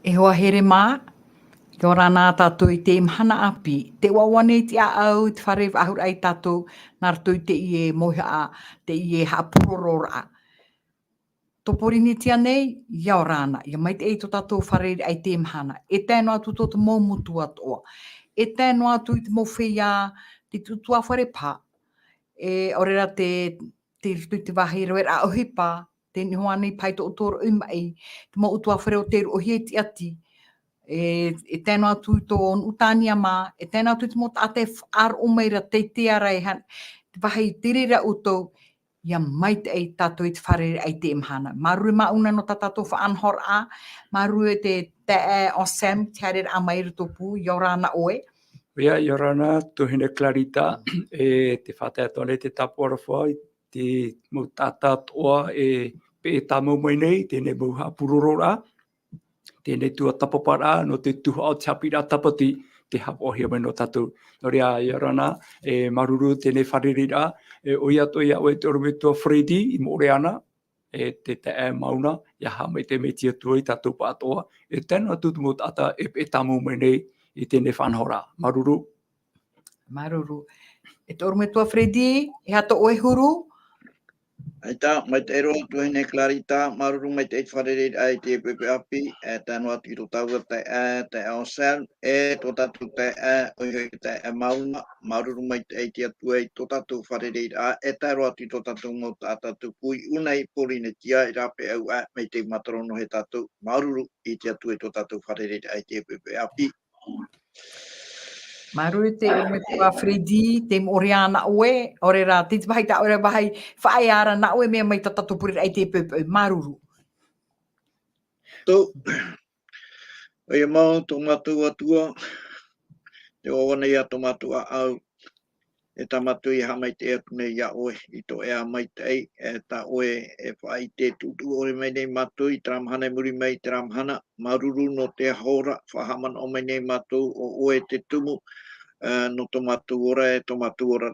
E hoa here mā, kia ora nā tātou I te imhana api. Te wawane I te au, te wharewa ahura ai tātou, nā ratou te ie moha a, te ie haapurorora. Toporine tia nei, ia o rāna, ia mai te eito tātou whareri ai te imhana. E tēnu atu tō te mōmutu atoa. E tēnu atu I te mō feia, te tutua whare pā. E orera te wahi roera a OHIPA, te nihoa nei pai tō tōro umai, te mō utua whare o te rohi eti ati. E tēnu atu tō utania mā, e tēnu atu te mō ate ar o meira te arai, te wahi te reira outou, ia mai te ei tātou I te wharere ai te imhana. Marue mauna no tā tātou whaanhor a, marue te taeae o Sam, te haere a mai rato pū, I o rāna oe. Ia, I o rāna, tuhine Clarita, te whātea tōne te tapuara whai, te mau tātā toa pe e tā mau mai nei, tēnei mau hapurorora, tēnei tuatapaparaa, no te tuha o te Haapiiraa Sabati, te hapohia mai no tātou. No rea, I o rāna, maruru tēnei wharerira, oi ato ia oe te orometua Freddy, I more ana, te taeae mauna, ia hamai te metia tuai tātou pātoa, e tēnu atu te mo tāta e tā mau mai nei, I tēnei whanhora. Maruru. Maruru. E te orometua Freddy, e hato oe huru. Aita, mai te ero tuhine Clarita, maruru mai te wharere ai te pepe api, tēnu atu I tō taua taeae o Sam, tō tātou taeae, oi taeae mauna, maruru mai te eiti atu ai tō tātou wharere ai, tēru atu I tō tātou mō tātou pui, unai porine tia I rape au mai te matarono he tātou, maruru I te atu ai tō tātou wharere ai te pepe api. Maru te orometua Freddy, te oriana oe, orera, te wahi ta ora wahi, whae ara na oe mea mai tatato puri ai te pepe, maruru. Tō, oi mau tō matua atua, te owana ia tō matua au, e tamatu I hamai te atu nei ia oe, I tō ea mai tei, ta oe e whai te tutu ore mai nei matu, I tramhana muri mai te ramhana, maruru no te hora, whahaman o mai nei matu, o oe te tumu, no tō matu ora tō matu ora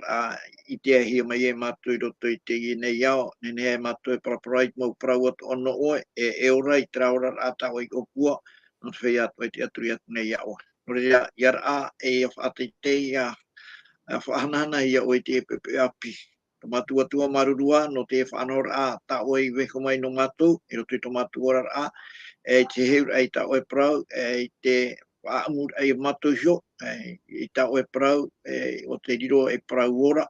I te ahia mai e matu I roto I te I nei iao, nene e matu e paraparai mau parau atu ono oe, e ora I traora ata o I opua, no te whea atu I te aturi atu nei iao. Nore rea, iar a e whaate te ia, whahanana ia o te pepe api. Tō matu atua marurua, no te whanor a ta oe I weko mai no matu, I roto I tō matu ora a, e te heur ai ta oe parau, e te whaamur ai matu hio, I ta oe parau, o te riro e parau ora,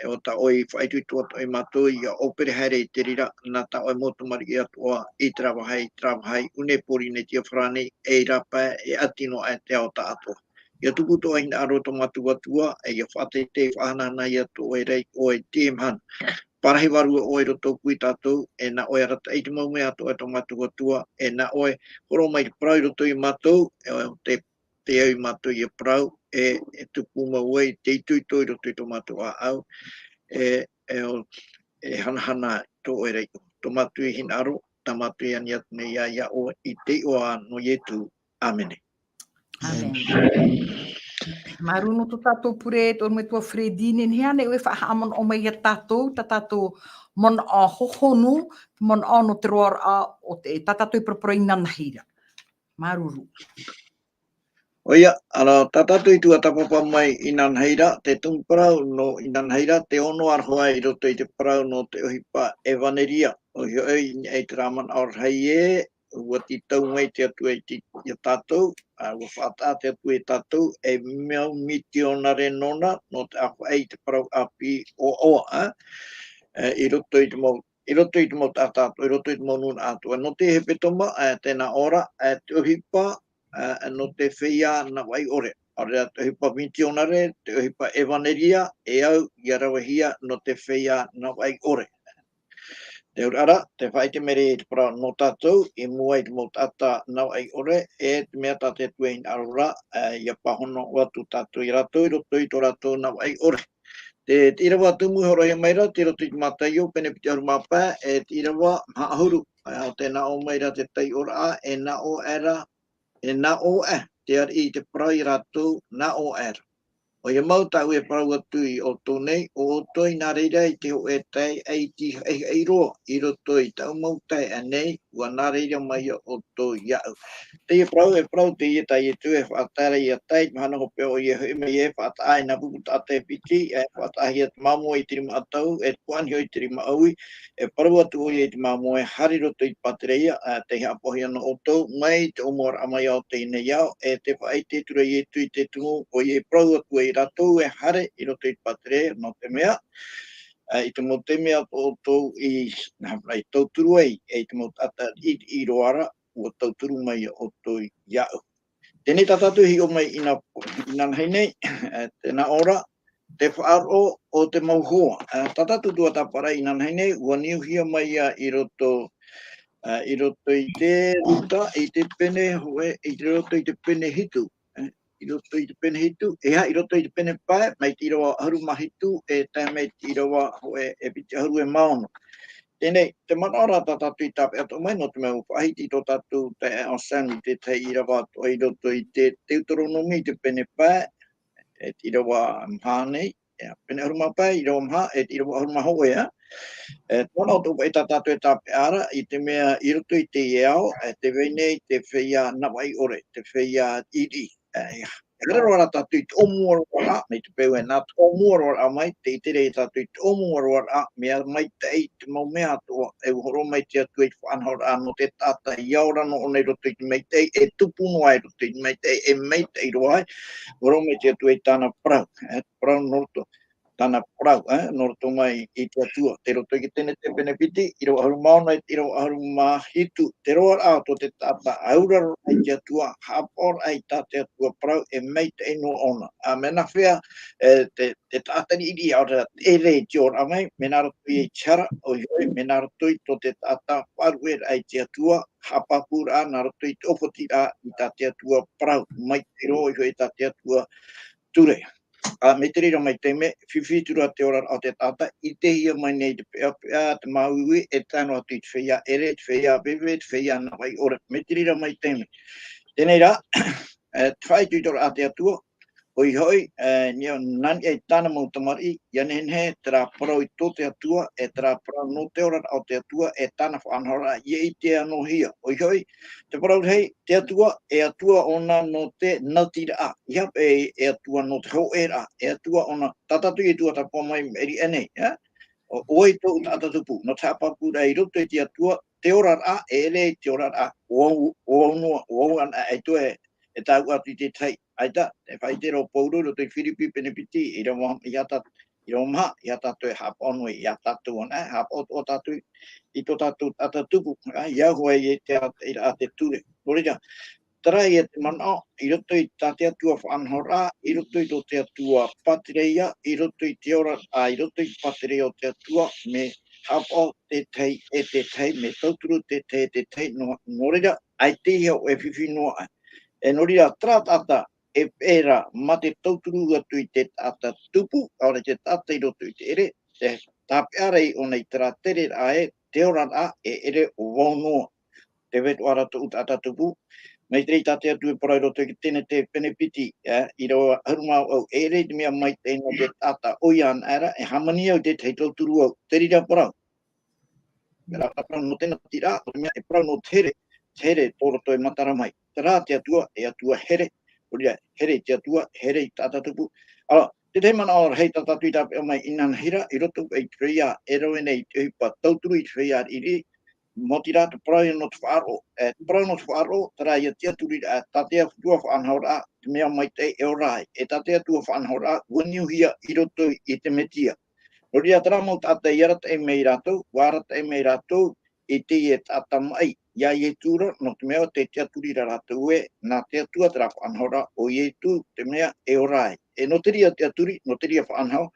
o ta oe whaitu tuat oe matu, ia opere haere I te rira, na ta oe motumari I atua, I trawahai, une porine tia whrane, e rapa, e atino e te ao ta atua. Ia tuku toa hina aro to matu atua, e ia whate te whanana ia to oe rei oe te imhan. Parahi waru oe roto kui tātou, e na oe rata eiti mau mea to e to matu atua, e na oe horo mai parau roto I matou, e te au matou I parau, e tuku mau oe, te ituitoi roto I to matu a au, e hanahana to oe rei. To matu I hina aro, ta matu I aniat me ia oe, I te oa no ietu. Amene. Amen. Maru no tō tātou pure, tō orometua Freddy, nene hea nei oe whahamon o mai a tātou, ta tātou mon a hohonu, mon a no te roar a o te tātou I paraparai nanahira. Maruru. Oia, ara tātou I tuatapapa mai I nanahira, te tungparau no I nanahira, te ono arhoa I roto I te parau no te OHIPA e vaneria. O hioi e te raman aurhaie, ua ti tau mai te atu e ti tātou, ua whaata te atu e tātou, e meu mitionare nona, no te ako e te parau api o oa, I roto I te mau, I roto I te mau tātou, I roto I te mau nuna atua. No te hepetoma, tēnā ora, te OHIPA, no te feia nava'i ore. Ora te OHIPA mitionare, te OHIPA e vaneria, e au I arawahia no te feia nava'i ore. Te urara, te whai te mere I te parau no tātou, I mua I te mo tāta nava'i ore, e te mea tāte tuein arora, ia pahono watu tātou I ratou, I roto I tō ratou nava'i ore. Te Irava tumu horoia maira, te roto I te Mataio, pene piti arumapa, e te Irava maahuru. O te na o maira te tai ora a, e na o era, te arii te parau I ratou, na o era. O ia mau tau e parau atu I o tō nei, o toi nā reira I te ho e tai ai ti ai roa, I roto I tau mau tai anei, ua nā reira mai o tō iau. Teie parau teie tai e tu e whaatara I a tai, mahana ho peo I e hui me e whaatai na puku tate piti, e whaatahi at mamu I tirima atau, e tuani hoi tirima aui, e parau atu hoi e te mamu e hari roto I patereia, te hapohi ana o tō, mai te omor amai au te ine iau, e te whaai te tura I e tui te tumu, o I e parau atu e ratou e hare I roto I patereia, no te mea, I te mo te mea o tō I tau turu ai, e te mo tata I roara, ua tau turu mai o tō iau. Tēnei tatatu hi o mai ina hei nei, tēnā ora, te whaaro o te mauhoa. Tatatu tuatapara ina hei nei, ua niuhia mai I roto I te ruta, I te pene hoe, I te roto I te pene hitu. I roto I te pene hitu, I roto I te pene pae, mai te irawa haru mahitu, e tai mai te irawa hoe, e piti haru e maono. Tēnei, te manora tatatu I tape ato mai, no te mea upahiti tō tatu te o sani te te irawa ato I roto I te teutoronomi te pene pae, e te irawa mhānei, pene haruma pae, irawa mha, e te irawa haruma hoa, tōna o tōpa e tatatu e tape ara, I te mea I roto I te iao, te weinei, te feia nava'i ore, te feia iri, Rara tatu I te omuaroa, mei te peu e nā te omuaroa mai, te itere I tatu I te omuaroa, mea mai te ei te mau mea toa, e uhoro mai te atu e te whanhaura no te tata I aura no o nei roto I te mei te ei, e tupu no ai roto I te mei te ei, e mei te ei roa ai, uhoro mai te atu e tāna parau, parau norto, tāna parau, norto mai I te atua, te roto I ke tene te penepiti, I roa haru mauna, I roa haru mahitu, te roa a to te tata, aura ai te atua, hapor ai tā te atua parau, e mei te eno ona. A mena whea, te tātani iri aura, e rei te ora mai, mena roto I chara, o hoi, mena roto I to te tata, paru ai te atua, hapapura, nā roto I te opotira, I tā te atua parau, mai te roa I hoi tā te atua ture. Me te rira mai te me, whiwhitura te ora o te tata, I te hia mai nei te pea, te mauiwi, e tāno atu I te whea ere, te whea bebe, te whea navai ora. Me te rira mai te me. Tēnei rā, te whai tuitora a te atua, hoi hoi, nani e tāna mau tamari, ianehe, te rā parau I tō te atua, e te rā parau no te ora o te atua, e tāna whanhora, I te ano hia. Hoi hoi, te parau hei, te atua, e atua ona no te nautira a. Iap e atua no te ho era, e atua ona tatatu I tuatapapa mai eri enei, o oi tō tatatupu, no te hapapura I roto I te atua, te ora a, e ere te ora a, o ana e tue, e tau atu I te tai. Aita, te whai te ro pauru, roto I whiripi penepiti, I rau maha, I a tatu e haponu I a tatu ona, hapo o tatu I tō tatu tatatupu, I a hoi e te a te ture. Korira, tarai e te mana, I roto I te atua whanhora, I roto I te atua patereia, I roto I te ora, I roto I patereia o te atua, me hapo te tei e te tei, me tauturu te tei, norira, ai te hea o e whiwhinoa. E norira tratata e pera ma te tauturu atu I te tata tupu, aore te tata I roto I te ere, te tapearei o nei tera tere ae, te ora a e ere o waunoa. Te vetu arato u tata tupu, mei trei tate atu e parai roto I tene te penepiti, I roa harumau au ere te mea mai te no te tata oian era, e hamani au te te tauturu au, te rira parau. Mera parau no tena tira, e parau no tere tōro toi matara mai. Te rā te atua, e atua here, Oria, here te atua, here I tātatupu. Ala, te te mana ora hei tātatu I tāpea mai inan hira, I roto I te whea, e roe nei te hipa tauturu I te whea iri, moti rā te parau no te whaaro, te parau no te whaaro, te rā I te aturi, tātea tua whaanhaura, te mea mai te e orai, e tātea tua whaanhaura, waniuhia I roto I te metia. Oria tera mau tāta I arata e mei ratou, wārata e mei ratou, I te I tāta mai, ia I tūra, no te mea te aturi ratou e, nā te atua tera whaanhaura, o I tū, te mea e orai. E no te ria te aturi, no te ria whaanhau,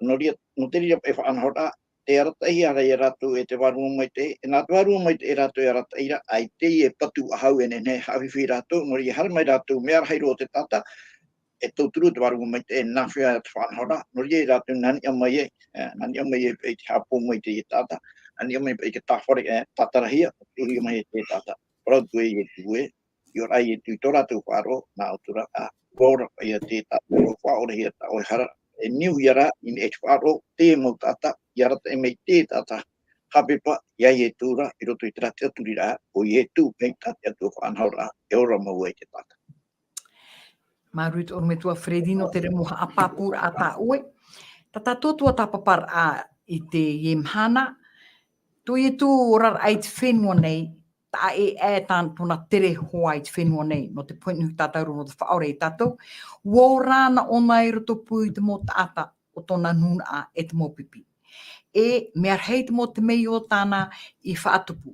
no te ria e whaanhaura, te arata I ara I ratou e te warua mai te, e nā te warua mai te e ratou I arata ira, ai te I e patu ahau e ne hawhiwhi ratou, no ria hara mai ratou, mea hairo te tata, e tauturu te warunga mai te nā whia te whanhora, no ria I rātou nani amai e te hapo mai te I tata, nani amai e te tāwhare e tātarahia, tuhi mai e te tata, parau tue I e tue, I orai e tui tō rātou whāro, nā otura a Ora ia te tatou whaore ia ta oi hara. E niu iara in e whaaro te mo tata, iara te mei te tata. Hapepa ia e tūra, i roto I teratia turira, o i e tū pei tatia tū whanhaura, e ora mau e te tata. Marut o me tua Fredino te remo Haapapu a taeae. Tata tuatapaparaa I te iemhana. Tui e tū orar ai te whenua nei, taeae tāna tōna tere hoa I te whenua nei, no te point nuhi tātauru no te whaore I tātou. Wō rāna ona I roto pui te mō tāta o tōna nuna e te mō pipi. E mea rei te mō te mei o tāna I whaatupu.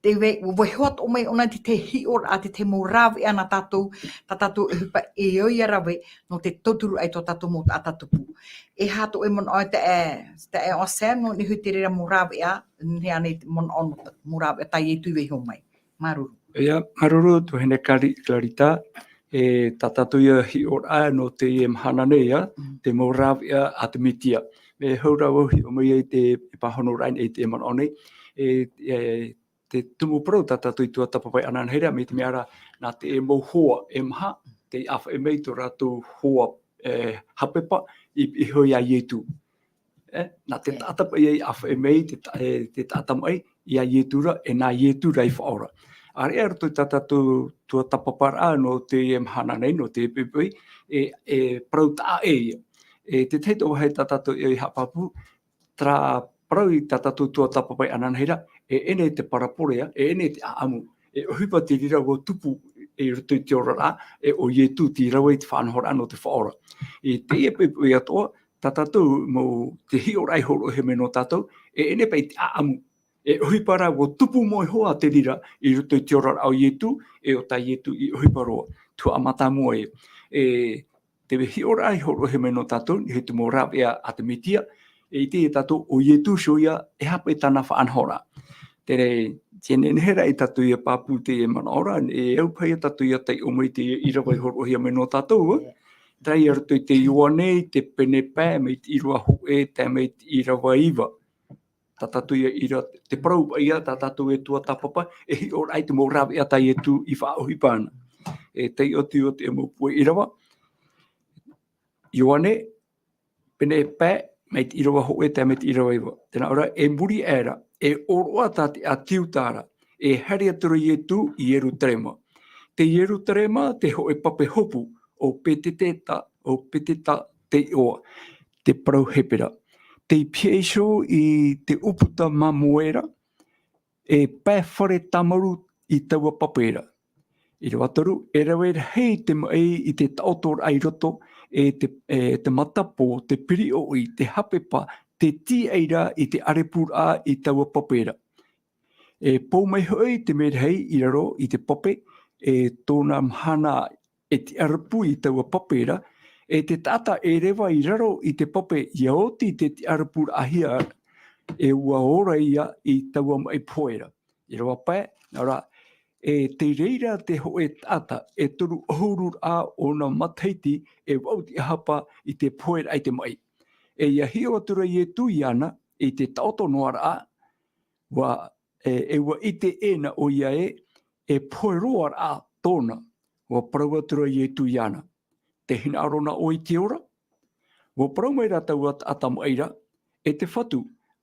Te wehoat o mai ona te hior a te mo rawe ana tātou, ta tātou e hupa e oi rawe no te toturu ai tō tātou mō tātupu. E hato e mon ai te e o Sam no ni hui te reira mo rawe a, ni ane mon on mo rawe a tai e tuiwe ho mai. Maruru. Ia, maruru, tu hene clarita, e tātou ia hior a no te mhana nei a, te mo rawe a te mitia. Me haurau o mai e te pahono rain e te mon onei, te tumu Parau tātou I tuatapapa ana heira me te meara nā te e mo hoa e maha, te awha e mei tō ratou hoa hapepa I hoi a ietu. Nā te tātapa I awha e mei te tātamai I a ietura e nā ietura I whaora. Are ar tō tātou tuatapaparaa no te mhana nei, no te pipui, Parau taeae. Te teito hei tātou I hapapu, tra Parau I tātou tuatapapa ana heira, e ene te paraporea, e ene te aamu, e OHIPA te rira o tupu e roto I te ora e o ietu te rawa I te whanhora ano te whaora. E Teie pepe I atoa, tātou mo te hiorai horo he me no tātou, e ene pei te aamu, e OHIPA ra o tupu mo hoa te rira I roto I te ora au ietu, e o tai ietu I OHIPA roa, tua amata mua e te hiorai horo he me no tātou, he te mo rawea a te mitia, e te tātou o ietu shoia e hape tāna whaanhora. Tere, tēne nehera I tātou ia pāpū te e manaora, e au pai tātou ia tai o mai te Irava I horo hia me no tātou. Trai arto I te iwane, te pene pē, me te irua hoe, te me te Irava iwa. Tātou ia ira, te Parau ia, tātou e tuatapapa, e hi ora ai te mō rawe a tai e tū I wha OHIPA ana. E tei o te mō pue Irava. Iwane, pene pē, me te Irava hoe, te me te Irava iwa. Tēnā ora, e muri era, e oroa tāte a tiutara, e hari atura I etu I Jerusalema. Te Jerusalema te ho e pape hopu o peteta te oa, te Parau hepera. Te piesho I te uputa mamuera, e pai whare tamaru I taua papera. I rawataru, e rawe hei te mai I te taotor ai roto, te matapo, te piri oi, te hapepa, te Teie I te arepura I taua papera. E pou mai hoi te merhei I raro I te pape, e tōna mhana e te arapu I taua papera, e te tata e rewa I raro I te pape, ia oti te arapura ahia, e ua ora ia I taua mai poera. I rawa pai, nara, e te reira te hoe tata, e turu ohurur a o na mataiti, e wauti hapa I te poera ai te mai. E ia hio atura I e tui ana, I te taoto noara a, e ua ite ena o ia e poeroar a tōna, wa Parau atura I e tui ana. Te hina arona o I te ora, wa Parau mai ratau atamu eira, e te whatu,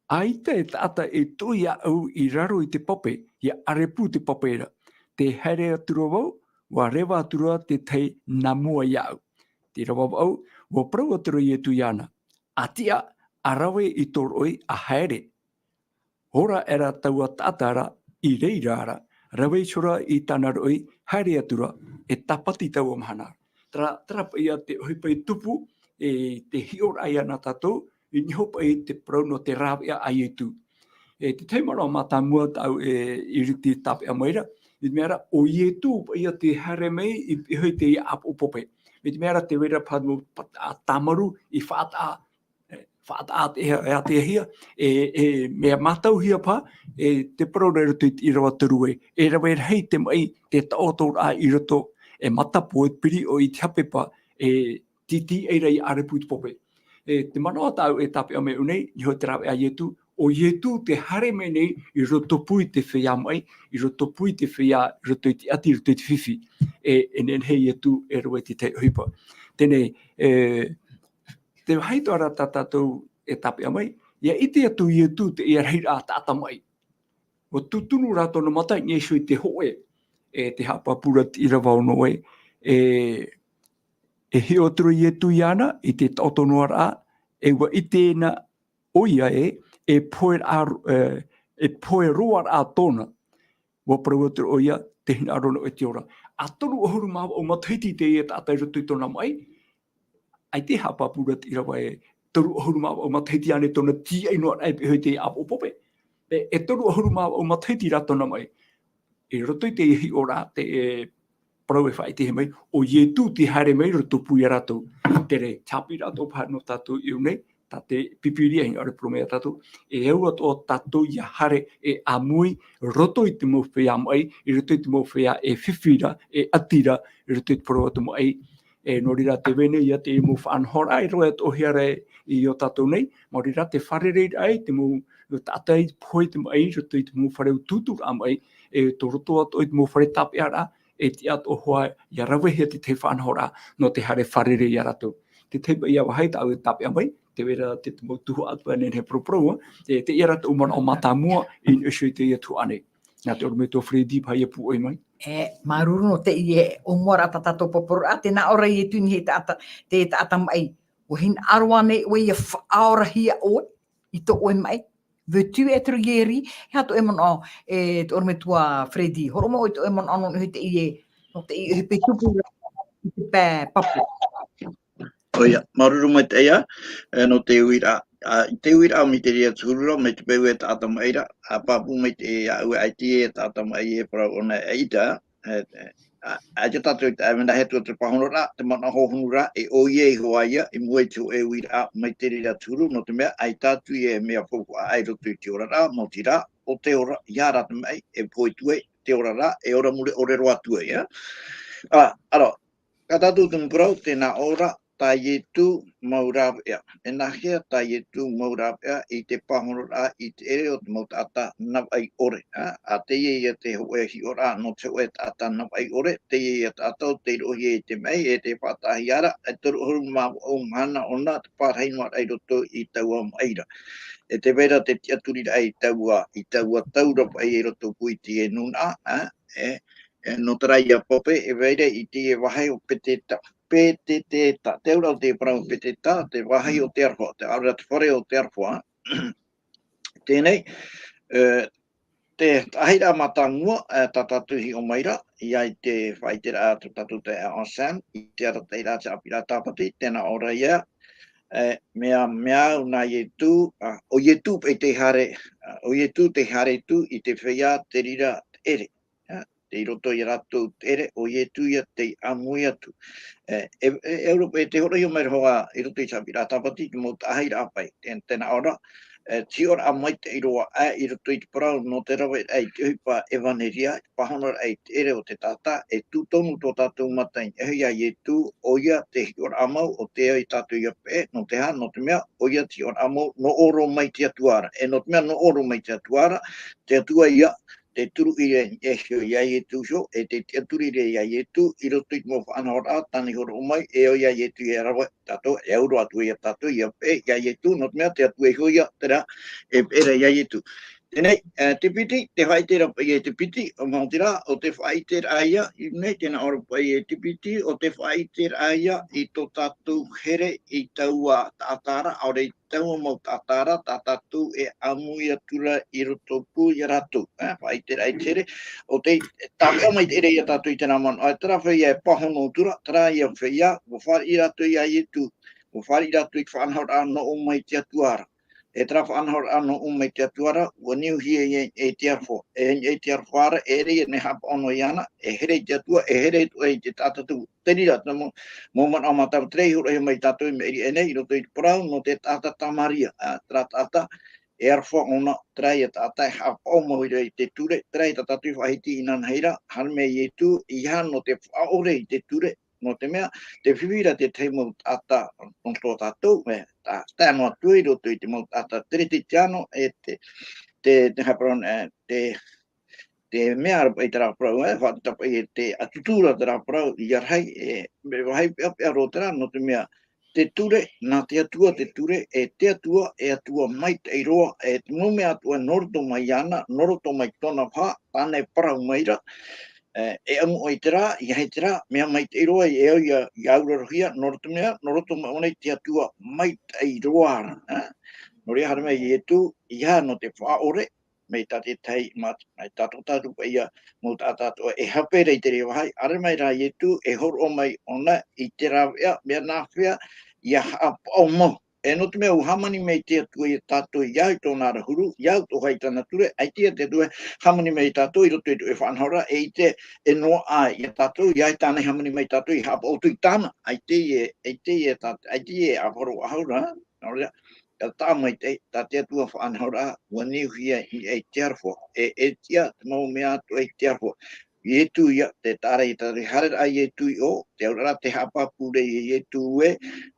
aita e tata e tui au I raro I te pape, ia arepu te papera. Te here atura wau, wa rewa atura te tei namua iau. Te rawa wau, wa Parau atura I e tui ana. Atia, arawe I toroi a haere. Hora era taua tātara I reira ara, rawe sora I tāna roi, haere atura, e tapati taua mahana. Trapa ia te OHIPA I tupu, e te hiora ai ana tātou, I nihopa I te Parau no te rawea ai e tū. E te teimara o mata mua tau I riti tape a maira, I meara o I e tū, ia te hare mei I hoi te ia apu pope. Me te meara te wera pāmu tamaru I whaata a te hia, mea matau hia pā, te Parau reiro te Irava turue, e rawe hei te mai, te taotor a I roto, e matapo e piri o I te hapepa, titi eira I arepu te pope. Te manoa tau e tape a me unei, I hoi te rawe a ietu, o ietu te hare mene I roto pui te feia mai, I roto pui te feia, roto te ati, roto te whiwhi, nen he ietu roe te OHIPA. Tēnei, te haitoara tatou tapia mai, ia ite atu ietu te reira tata mai. O tutunu rato no mata nge shui te hoe, te hapapura te Irava ono e he otro ietu iana, I te tautono ara, wa ite na oia poe roa a tona, wa prawatur oia, te hina arona o te ora. A toru ohuru mawa o mataiti te ia tātai roto I tona mai, ai te hapapura te Irava toru ohuru mawa o mataiti ane tona ti ainoa ai pe hoi te apo pope. E toru ohuru mawa o mataiti rato na mai, roto I te ihi ora te Parau whai te he mai, o ietu te hare mai roto pui a ratou. Tere, tapi ratou pāno tātou iu nei, tā te pipiria hinga ore promea tātou, au ato tātou ia hare amui roto I te mo whea mai, roto I te mo whea whiwhira, atira, roto I te parau atu mo ai, no rira te wene ia te mo whanhora roe ato hiare I o tātou nei, mo rira te wharerei ai, te mo tātai poi te mo ai, roto I te mo whareu tutur am ai, to roto ato I te mo whare tape ara, te ato hoa ia rawehe te whanhora no te hare wharere ia ratou. Te teipa ia wahai tau tape amai, te wera te tuhu atua nen he proproa, te ia ratou mana o matamua in isui te ia tu ane. Nā te orme tō Fredi pai e pu oi mai. Maruru no te ie o mora tatou popora, te na ora I tuni he te tata mai. O hin arwane o ia whaora hia oi, I to oi mai. Veux-tu être guéri? Hea to e mono te orme tua Fredi. Horomo o to e mono ano te ie, no te ie hepe tupu I te pē papu. Oia, maruru mai teia, no te uira. Te uira mi te ria tūrura, me te peu e tāta maira, a papu me te au ai te tāta mai Parau ona eita, a te tātou te awena hetua te pahonora, te mana hohonura, o ie hoa ia, mua tu e uira mai te ria tūru, no te mea, ai tātu e mea whoku ai rotu te orara, mo tira, o te ora, ia rata mai, poitue, te orara, ora mure ore roa tue, ia. Aro, ka tātou te mparau, tēnā ora, Teie tu maurapea. E nahia Teie tu maurapea I te pahonora I te ere o te mautata nava'i ore. A Teie ia te hoe hi ora no te hoe tata nava'i ore. Teie ia tātou te rohi e te mei e te whatahi ara. E toru huru mā o mana ona te pārheinoa ai roto I taua maira. E te vera te tiaturira ai taua taurapa ai roto pui ti e nuna. No taraia pope e veire I te wahai o peteta. Peteta, te ura o te parau peteta, te wahai o te arwha, te aura te whare o te arwha. Tēnei, te ahira matangua, tatatuhi o maira, iai te whaitera a tatu te Awesome, I te ara te ira te Haapiiraa Sabati, tēnā ora ia, mea una ietu, o ietu pe te hare, o ietu te hare tu I te feia te rira te ere. Te roto I ratou te ere, o ietu ia te amui atu. Europa te hora I mai roa I roto I Haapiiraa Sabati, ki mo tahira apai, tēnā ora, ti ora a mai te iroa I roto I te Parau, no te rawe ai te OHIPA evaneria, pahonora ai te ere o te tata, tūtonu tō tātou matai, hui a ietu, o ia te ora amau, o te ai tātou ia pe, no te ha, no te mea, o ia ti ora amau, no oro mai te atuara, no te mea no oro mai te atuara, te atua ia, te turu I hio ia ietu so, te turu ia ietu, I roto I mo whanahora, tani horo o mai, o ia ietu I rawa, tātou, euro atu ia tātou, ia pe, ia ietu, no te mea, te atu hio ia, tera, pera ia ietu. Tēnei, te piti, te whaitera pai te piti, o mautira, o te whaitera aia, nei, tēnā ora pai te piti, o te whaitera aia, I tō tātou here, I taua tātara, aore I taua mau tātara, tātou amui atura I roto pū I ratou, whaitera ai tere, o te tāpea mai te ere I tātou I tēnā manu, ai tera feia pahono tura, tera ia feia, o whari I ratou I aietu, o whari I ratou I whanhora no o mai te atuara. E trafa anhor ano mai te atuara, o niu hia te arfo. E te arfoara, e rei ne hapa ono iana, e here te atua, e here tu e te tātatu. Te rira, mo man o matau trei hura he mai tātou me eri ene, I roto I te Parau, no te tāta tamaria, tra tāta, e arfo ona, trai e tātai hapa o mohira I te ture, trai tātatu whahiti I nan heira, harme I tu, I han no te whaore I te ture, no te mea, te whiwira te te mo tata on tō tatou, tā noa tui roto i te mo tata tere te tiano e te hapron, te mea arapa i te raparau, whatapa i te atutura te raparau i arhai, me wahai pia rotera, no te mea, te ture, nā te atua te ture, te atua, atua mai te iroa, te mume atua noroto mai ana, noroto mai tona pā, tāne parau maira, amu o i te rā, i hei te rā, mea mai te iroa, i au i aurarohia, noroto mea, noroto mai onei te atua mai te iroa, no rea hara mai i etu, i ha no te whaore, mei tate tei mat, mai tato tatu pa ia, mo tātato e hapere i te reo hai, are mai rā i etu, e horo o mai ona, i te rāwea, mea nāwhea, ia hapa o mo. E no te mea uhamani mei te atua i tātou i au tōna rahuru, i au tō hai tāna ture, ai tia te tua, hamani mei tātou i roto i tu e whanhora, e i te e noa ai i tātou, i ai tāna hamani mei tātou i hapa o tui tāna, ai te e aporo ahaura, no rea. Tā mai te, tā te atua whanhora, ua niuhia i e te arfo, e tia, te mau mea atu e te arfo. I etu ia, te tāre i tāre harera ai etu i o, te aurara te hapa pure i etu e,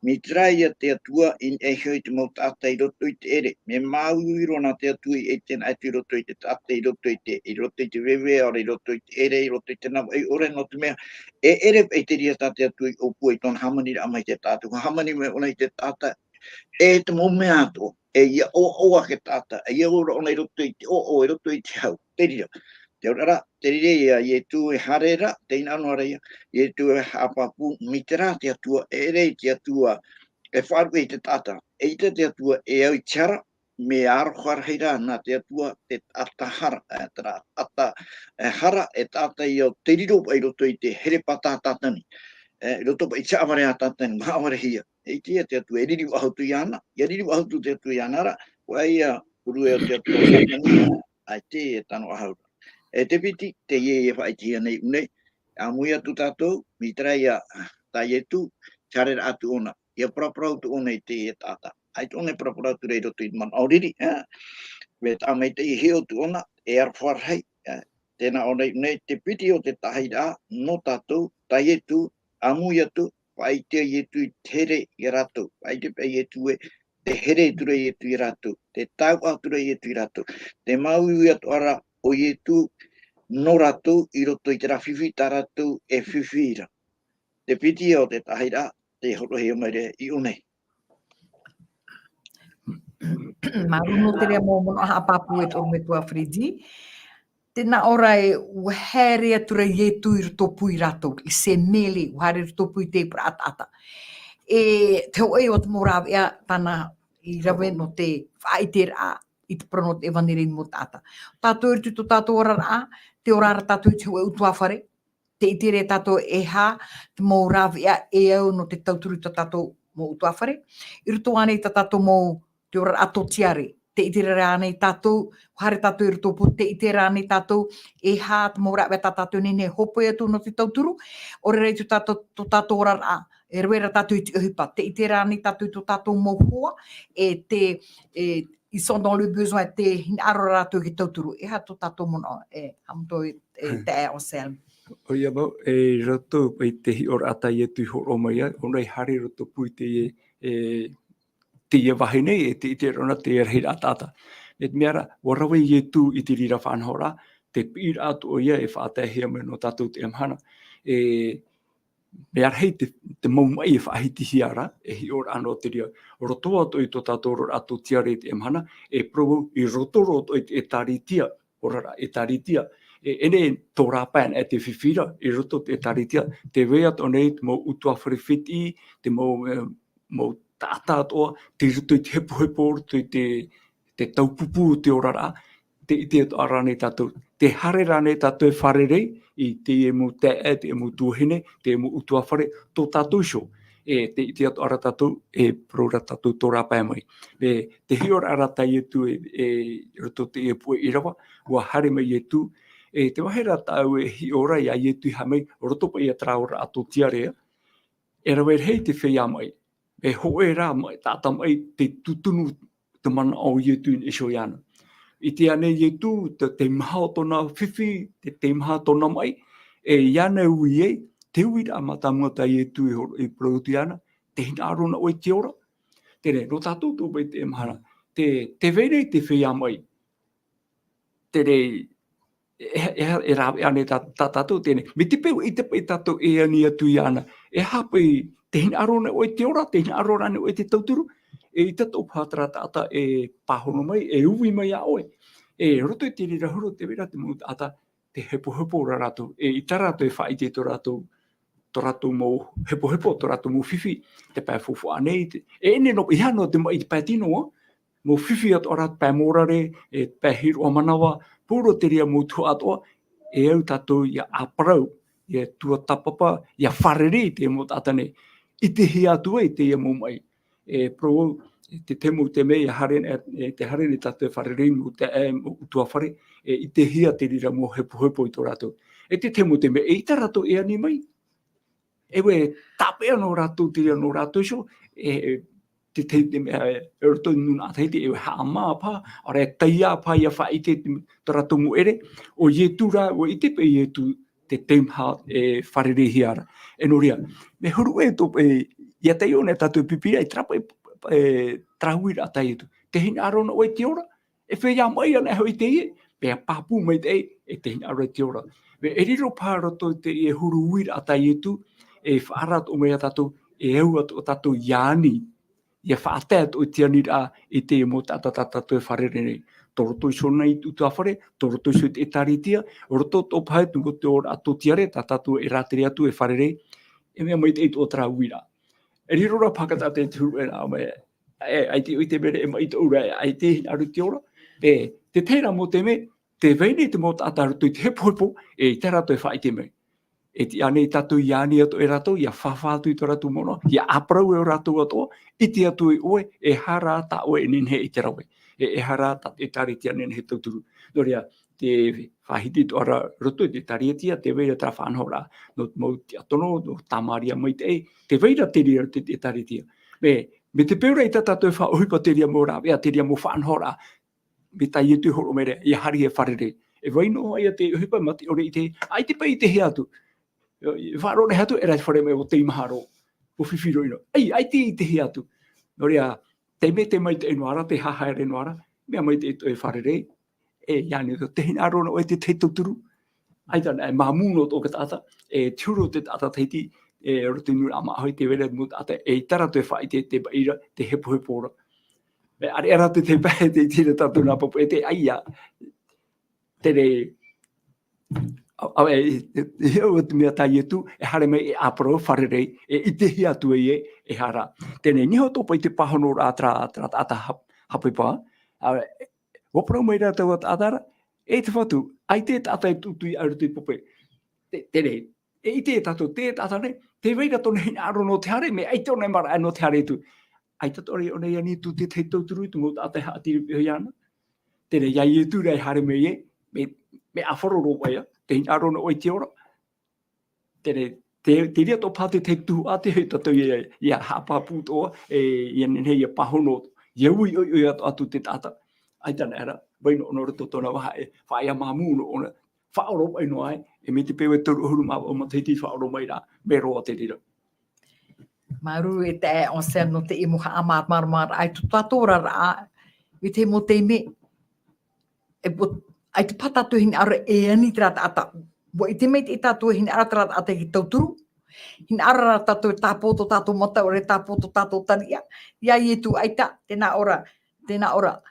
mi trai ia te atua in e hoi te mau tāta i roto i te ere. Me mau i rona te atua i e tēnā atu i roto i te tāta i roto i te wewe, ora i roto i te ere, i roto i te nama, i ore no te mea, e ere e te ria tā te atua i opua i tōna hamani ra mai te tātu, hamani me ona i te tāta, e te mo mea ato, e ia o ke tata, e ia ora ona i roto i te i roto i te hau, te rira. Te orara, te rire ia, i tu e harera, te ina anua reia, i tu e hapapu, mi te rā te atua, e rei te atua, e wharu i te tata, e te atua, e au i tiara, me aro wharheira, nā te atua, te atahara, hara, e tata i o te riro, i roto i te here pata tatani. Roto pa i te aware a tatani, maaware hia. E tia te atu, e riri wahautu i ana, e riri wahautu te atu i anara, wa ia uru e o te atu o tatani, ai te e tano ahauta. E te piti, te ie e whaitia nei unei, a mui atu tātou, mi trai a tai etu, charera atu ona, ia praprau tu ona i te e tata. Ai tu ona praprau tu rei roto i man auriri, me tā mei te i heo tu ona, e arwharhei, tēnā ona i unei, te piti o te tahira, no tātou, tai etu, a mui atu, whai te i etu i tere i ratou, whai te pei etu e, te here ture i etu i ratou, te tau ature i etu i ratou, te mau i atu ara o i etu no ratou i roto i te rawhiwhi tā ratou e whiwhira. Te piti o te tahira, te horoheo mai re i unei. Maruno te rea mō mono hapapu e tōru me tua Fridi. Tēnā ora e uhere atura i etu i roto pui ratou, i se mele, uhere roto pui te prātata. E te oe o te morawe ea tāna i rawe no te whaitera i te prono te evanere mo tāta. Tātou i tū tātou ora rā, te orara tātou i te oe utuawhare, te itere tātou e hā, te morawe ea e au no te tauturu ta tātou mo utuawhare. I roto anei ta tātou mo te ora ato tiare, te itere rā nei tātou, hare tātou i roto po te itere rā nei tātou, e hā te morawe ta tātou nei hopo e atu no te tauturu, ore rei tu tātou ora rā, e reira tātou i te OHIPA, te ite rāni tātou i tō tātou mohua, ils sont dans le besoin te hinaro rātou ki tauturu, e ha tō tātou mono, hamuto e taeae o selm. O ia mau, e rato i te hi ora ata i etu i horo mai, onai hari rato pui te ia wahi nei, e te ite rona te reira atata. E te meara, warawe i etu i te rira whanhora, te pīr atu o ia e whaatahea me no tātou te amhana. Me arhei te maumai e whaahiti hiara, e hi ora anō te ria roto atu i tō tātou atu tiare te amhana, e provu i roto i e taritia, orara e taritia, ene tō rāpain e te whiwhira, i roto e taritia, te wea tō nei, te mau utua whariwhiti, te mau tātā toa, te roto i te hepo, roto i te taupupu te orara, te ite ato arane tātou, te hare rane tātou e wharerei, i te emu taeae, te emu tuahine, te emu utuawhare, tō tātou sho. Te ite ato ara tātou, prora tātou tō rāpai mai. Te hiora ara tai etu roto te epue Irava, ua hare mai etu, te wahera tāu e hiora i ai etu i hamei, roto pa i a traora ato tiarea, e rawe hei te feia mai, e hoe rā mai, tāta mai, te tutunu te mana au etu in esho iana. I te ane i tu, te maha tōna whiwhi, te maha tōna mai, e iana ui e, te uira amatamua Teie tu I produtiana, te hina arona o te ora. Tere, no tatou tō pai te mahara. Te vere te feia mai. Tere, e rawe ane tatou tēne. Me te peu I te pai tatou e ani atu I ana. E hapai te hina arona o te ora, te hina arona ane o te tauturu. E I tatou pātara tata e pahono mai, e uwi mai a oe. E roto I te rira huru te vera te mu tata te hepo ra ratou. E I tarato e whai te to ratou mo hepo, to ratou mo whiwhi, te pai fufu anei. E ene no, I hano te mai te pai tinoa, mo whiwhi at ora te pai morare, e pai hiru o manawa, puro te ria mo tu atoa, e au tatou ia a Parau, ia tuatapapa, ia wharere te mo tatane. I te hi atua I te ia mo mai. E pro, te temo te mei te harene tatou e wharere mo taeae mo tua whare, I te hia te rira mo hepo I to ratou. E te temo te mei, I ta ratou e ani mai. Ewe tapea no ratou te ria no ratou so, te te mea roto nuna teite e haama pa, ora taia pa ia wha I te ratou mo ere, o ietura, o I te pe ietu te teimha e wharere hiara. E no ria, me huru e to ia te ione tatou pipira I trapa trahuira a Teie tu. Te hina arona o te ora, e feia mai ana hoi Teie, pea papu mai te hina arona te ora. Me e riro pā roto te e huru uira a Teie tu, e whaarat o mea tatou, e au o tatou iani, ia whaatat o te anira I te mo tatou e wharere nei. Toroto I sona I tu whare, toroto I te taritia, roto o pae tungo te ora ato tiare, tatou e ratere atu e wharere, e mea mai te o tra uira. E rirora pakata te tūru e nā mea, ai te uite mere e mai te ura, ai te aru te ora, te tēra mo te me, te veine te mo tātaru tui te hepo, e te rato e whai te me. E ti ane tatou I ani ato e ratou, ia whawhātu I to ratou mono, ia aprau e o ratou atoa, I te atu I oe, e hara ta oe ninhe I te rawe. E hara ta e tari tia ninhe tauturu. Noria, te whahiti to ara roto te tariatia, te veira tra whanhora, no mau te atono, no tamaria mai te veira te ria te taritia. Me te peura I ta tatou e OHIPA te ria mo rā, te ria mo whanhora, me tai tu horo mere, ia hari e wharere. E waino ai te OHIPA mati ore I te, ai te pai te he atu. Wharo ne hatu, e rai whare me o te imaharo, o whiwhiro ino. Ai te he atu. Noria, te me te mai te enuara, te haihai re enuara, mea mai te e wharere, e iani te hina arona o te tauturu. Ai tana, e mamuno tō ka tata, e tūro te tata teiti, e roto nura ama hoi te wera mo tata, e tara te whai te baira, te hepo ora. Me are ara te pae te tira tatu nā papu, e te aia, tere, awe, o te mea Teie tu, e hare mai e aparo wharerei, e ite hi atu e hara. Tēnei, niho tōpai te pahono rā ata Haapiiraa, waparo mai rā tau atara, e te whatu, ai te tata e tutui aru te pope. Tēnei, e ite e tato, te tatare, te veira tōne hina aro no te hare, me ai tōne mara no te hare tu. Ai tatori o nei ani tu te tauturu, tu ngō ata haatiri pihoiana. Tēnei, iai e tu rei hare me e, me awhororo waia, te hina aro no oi te ora. Tēnei, te ria tō pāte te tuhu a te hei tatou ia hāpāpū toa, ia nenei ia pahono, ia ui atu te tata. Ai tana era, waino ono roto tōna waha e whaia māmu no ona, whaoro mai no ai, e me te pewe turu huru mā o mateiti whaoro mai rā, me roa te rira. Maru e te on se no te imuha amat marmar ai tu tatora ra i te mo te me ai te patatu hin ara e ani trata ata bo i te me te tatu hin ara trata ata ki tauturu hin ara tatu tapoto tatu mata ore tapoto tatu taria ia ietu ai ta tena ora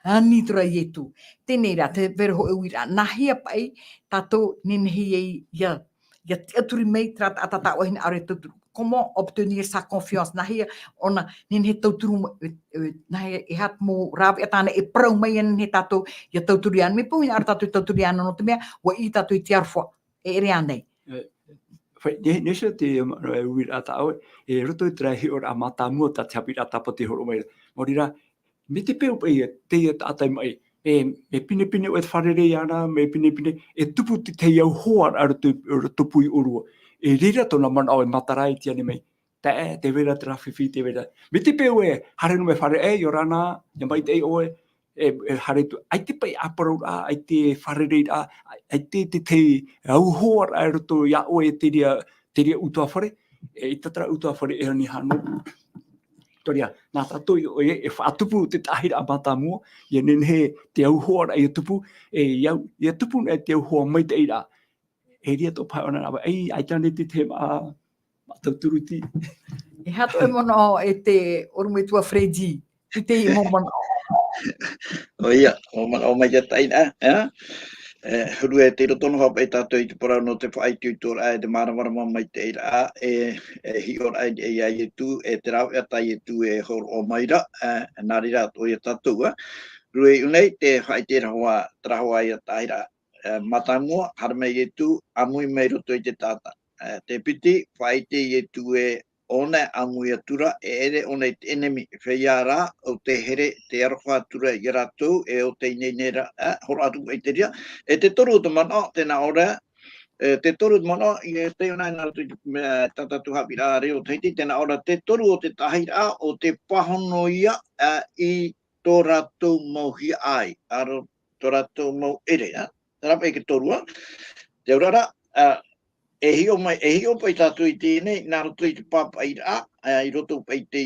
ani tra ietu tene ra te verho e wira nahia pai tatu ninhi ia te aturi mei trata ata ta o hin ara tauturu comment obtenir sa confiance nahia ona ninhe tauturu nahia e hat mo rabi atana e prau mai ninhe tatu ia tauturian me po hin ara tatu tauturian no te mea wa i tatu i tiarfo e reanei Nesa te wira tau, e roto i trahi o a matamua ta Haapiiraa tapati horo mai. Morira, me te peo pai Teie tātai mai, me pine o e wharere ana, me pine, e tupu te iau hoa ar tupui urua. E reira tona mana o e matarai tiane mai, taeae te vera trafifi te vera. Me te peo e hare no me whare yo rana, ya mai te oe, hare tu, ai te pai aparo rā, ai te wharere rā, ai te au hoa ar to ia oe te ria Teie outou whare, I tatra outou whare e ni hano. Toria, nā tatou e whaatupu te tahira a matamua, I nene te auhoara I tupu, e tupu e te auhoa mai te ira. E ria tō pai ona nawa, ai tane te te matauturuti. E hato e mono e te orumetua Fredi, I te I mono. O ia, o mai te taina, huru e te rotono hapa e tātou I te Parau no te whaaitu tōra e te maramara mai te ira e hi ora e ai e tū e te rau e tai e tū e horo o maira, nā rira tō i a tātou. Rui unei te whaite rahoa trahoa I a taira matamua, haramei e tū, amui mei roto I te tata. Te piti, whaite I e tū e ona amui atura e ere ona I te enemi feia rā o te here te aroha atura I ratou e o te ineinera horo atu I te ria. E te toru o te mana, tēnā ora, te toru o te mana, I te ona nā tu tatatu Haapiiraa reo teiti, tēnā ora te toru o te tahira o te pahono ia I tō ratou mauhi ai, aro tō ratou mau ere, rapa e ke torua. Te urara, e hio pai tātou I tēnei, nā roto I te papa I rā, I roto pai te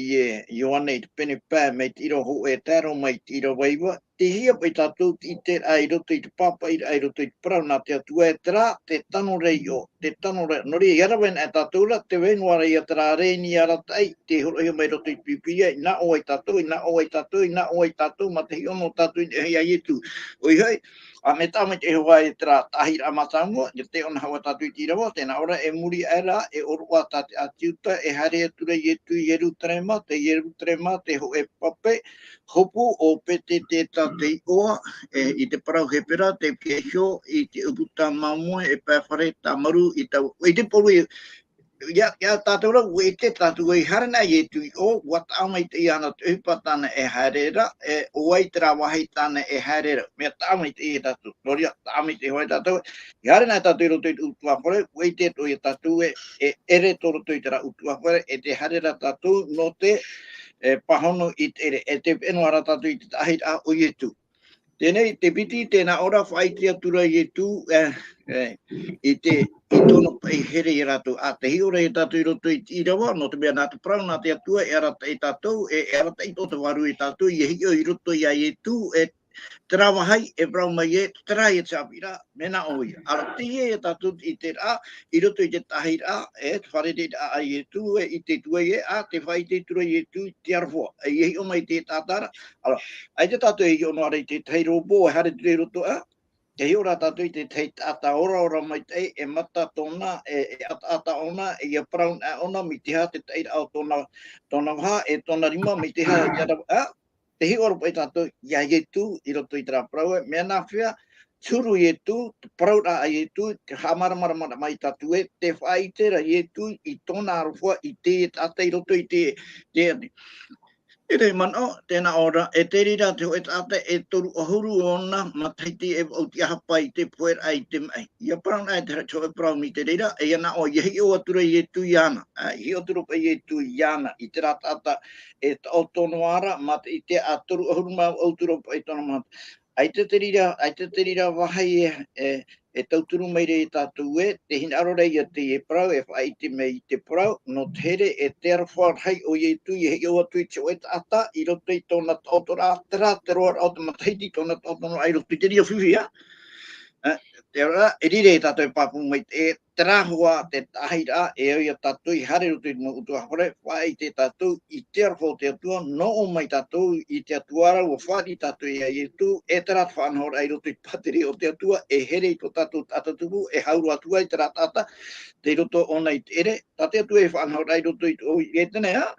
Ioane I te pene pā, mei te iro ho e tāro mai te iro waiwa, te hia pai tātou I te I roto I te papa I rā, I roto I te Parau, nā te atua e tērā, te tano rei o, te tano rei, nori I arawen e tātou ra, te wenwara I a tērā reini a ratai, te horo hio mai roto I pipia, I nā o ai tātou, I nā o ai tātou, I nā o ai tātou, ma te hiono tātou I hei ai etu. Oi hei, a me tāmai te hoa e tērā tahira matamua, I te ona hawa tātou I Irava, tēnā ora e muri aera, e orua tāte atiuta, e hare atura I etu I erutrema, te ho e pape, hopu o pete te tātei oa, I te Parau hepera, te piesho, I te uputa mamua, e pāwhare tā maru, I te poru ia tātou ra, ue te tātou I harana I etu I o, wata amai te iana te uhipa tāna e harera, o ai te rawahi tāna e harera, mea tāmai te I tātou, noria, tāmai te hoi tātou, I harana tātou I roto I utua whare, ue te to I tātou e ere to roto I tera utua whare, e te harera tātou no te pahono I te ere, e te whenua ra tātou I te tahira o etu. Tēnei, te piti, tēnā ora whaitea tura I etu, I tono pai here I ratou, a te hiora I tātou I roto I Irava, no te mea nā te Parau, nā te atua, e arata I tātou, e arata I tō te waru I tātou, I hio I roto I ai etu, te rawa hai, e brau mai e, te rai e te Haapiiraa, mena oi. Ara Teie e tātou I te rā, I roto I te tahira, te whare te ai etu, I te tuaie, te whai te tura I etu, te arwha, I hio mai te tātara. Ara, ai te tātou I hio no ara I te teirobo, e hare te roto te hio rā tātou I te tei tāta ora mai te e mata tōna, e ata ona, e a Parau ona, mi te hā te teira au tōna wha, e tōna rima, mi te hā te hi ora pai tātou, ia etu, I roto I tērā Parau, mea nā whia, turu etu, te Parau rā ai etu, te hamaramara mai tātou te whaitera etu, I tōna arwha, I te tātou I roto I te E rei mana, tēnā ora, e te rira te hoe tātai e toru ahuru ona, mataiti e o te ahapa I te poer ai te mai. Ia Parau nai te hoe Parau mi te rira, e ana o, ia hi o atura I etu I ana, hi o atura pai etu I ana, I te rā tāta e o tono ara, mata I te a toru ahuru mau o tura pai tono mata. Ai te rira wahai e tauturu mai rei tātou te hina arorei a te Parau, e whai te mei te Parau, no te here e te arawhai o etu, I hei o atu I te oe tāta, I roto I tōna tōtora, te rā, te roa o te mataiti, tōna tōtora, ai roto I te ria whiwhia. Te ora, e rire e tātou papu mai te rāhua, te tahira, e oi a tātou I hare roto I utua hore, whai te tātou I te arwho te atua, no o mai tātou I te atuara, o whari tātou I ai etu, e te rāt whanhora ai roto I pateri o te atua, e here I tō tātou tātatupu, e hauru atua I te rā tāta, te roto ona I te ere, tāte atua e whanhora ai roto I tēnei ha,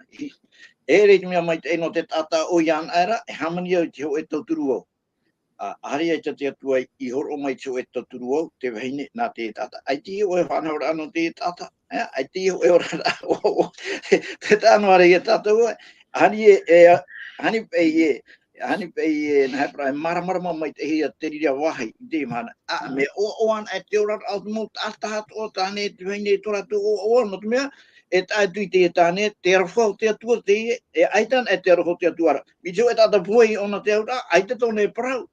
e rei te mea mai te eno te tāta o Ian Aira, e hamani au te ho e tauturu au. Ari ai te atua I horo mai te o e taturu au, te wahine nā te tata. Ai te o e whanau ano te tata. Ai te o e ora te tāno ari e tata ua. Hani pei e na hepra e maramarama mai te hea te rira wahi I te mana. Me o an e te ora au mo tata hatu o tāne te wahine tora tu o no te mea. E tātui te tāne, te arwhau te atua te e aitan e te arwhau te atuara. Mi teo e tata puai ona te aura, ai te tōne Parau.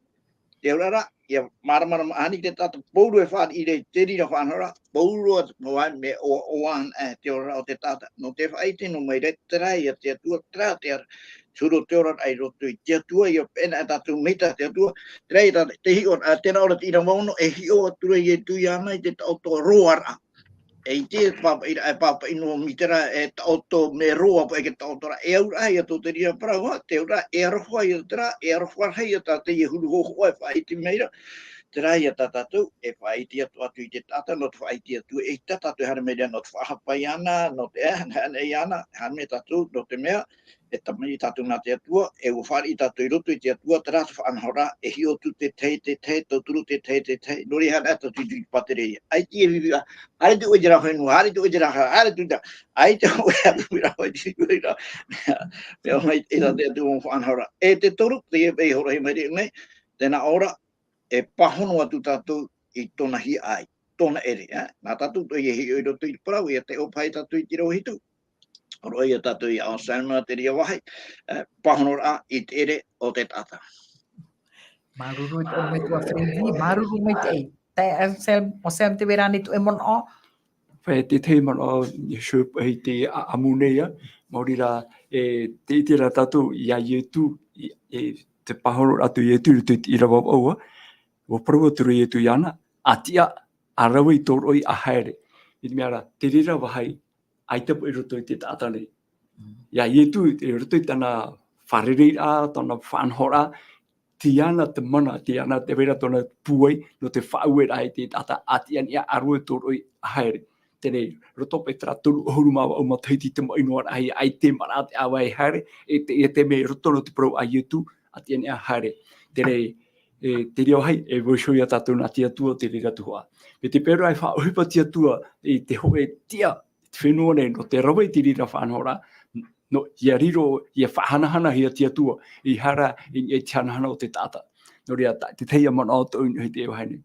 te ora ia mara ani te tata pouru e whaat i re te rira whanhora, pouru at moai me o an te ora o te tata. No te whaite no mai re trai a te atua tra te ar suru te ora ai roto i te atua i o pena e tatu mita te atua. Trai te hio a tena ora tira mauno e hio atura i e tui ana i te tauto roara. E te papa ino mitera e tauto me roa pa e ke tauto ra e aura ai ato te rira Parau te ora e arohua i tra e arohua hei ata te i hulu hoho e whaiti meira tera i ata tatu e whaiti atu atu i te tata no te whaiti atu e tatu hana meira no te whahapai ana no te hana i ana hana me tatu no te mea e tamai tatu na te atua e uwhari tatu i roto i te atua tera tu whanhora e hio tu te toturu te nori hana ata tu i patere ai ti e viva ai tu ujira henu ai tu ujira ai tu da ai tu ujira ujira me mai e da te tu whanhora e te toru te e hora i mai tena ora e pahono atu tatu i tona hi ai tona ere na tatu to i hi roto i Parau i te opai tatu i tiro hitu ro ia tatu i au sana te ria wahai pahono a i te ere o te tata Maruru i tō me tua whenvi, maruru me te ei. O sem te verani tu e mon o. Whai te teimon o Yeshua hei te amunea, mauri rā te itira tatu i a ietu, te pahoro atu ietu i te Irava aua, o Parau turu ietu i ana, atia a rawa i tōroi a haere. I te mea rā, te rira wahai, aitapu i roto i te tātane. Ia ietu i roto i tana wharereira, tana whanhora, ti ana te mana, ti ana te vera tona puai, no te whauera ai te tata, atia ni a arue tōroi a haere. Tēnei, roto pe tera turu ohuru mawa o mataiti te moinoa ai te mara te awa e haere, e te me roto no te Parau a ietu, atia ni a haere. Tēnei, te reo hai, e voisoi a tātou na tia tua te rira tuhua. Me te pera ai wha OHIPA tia tua, te hoe tia, te whenua nei, no te rawa i te rira whanhora, no ia riro, ia whahanahana hia tia tua, i hara, i te hanahana o te tata. No rea, te teia mana o tau hei te ewahaine.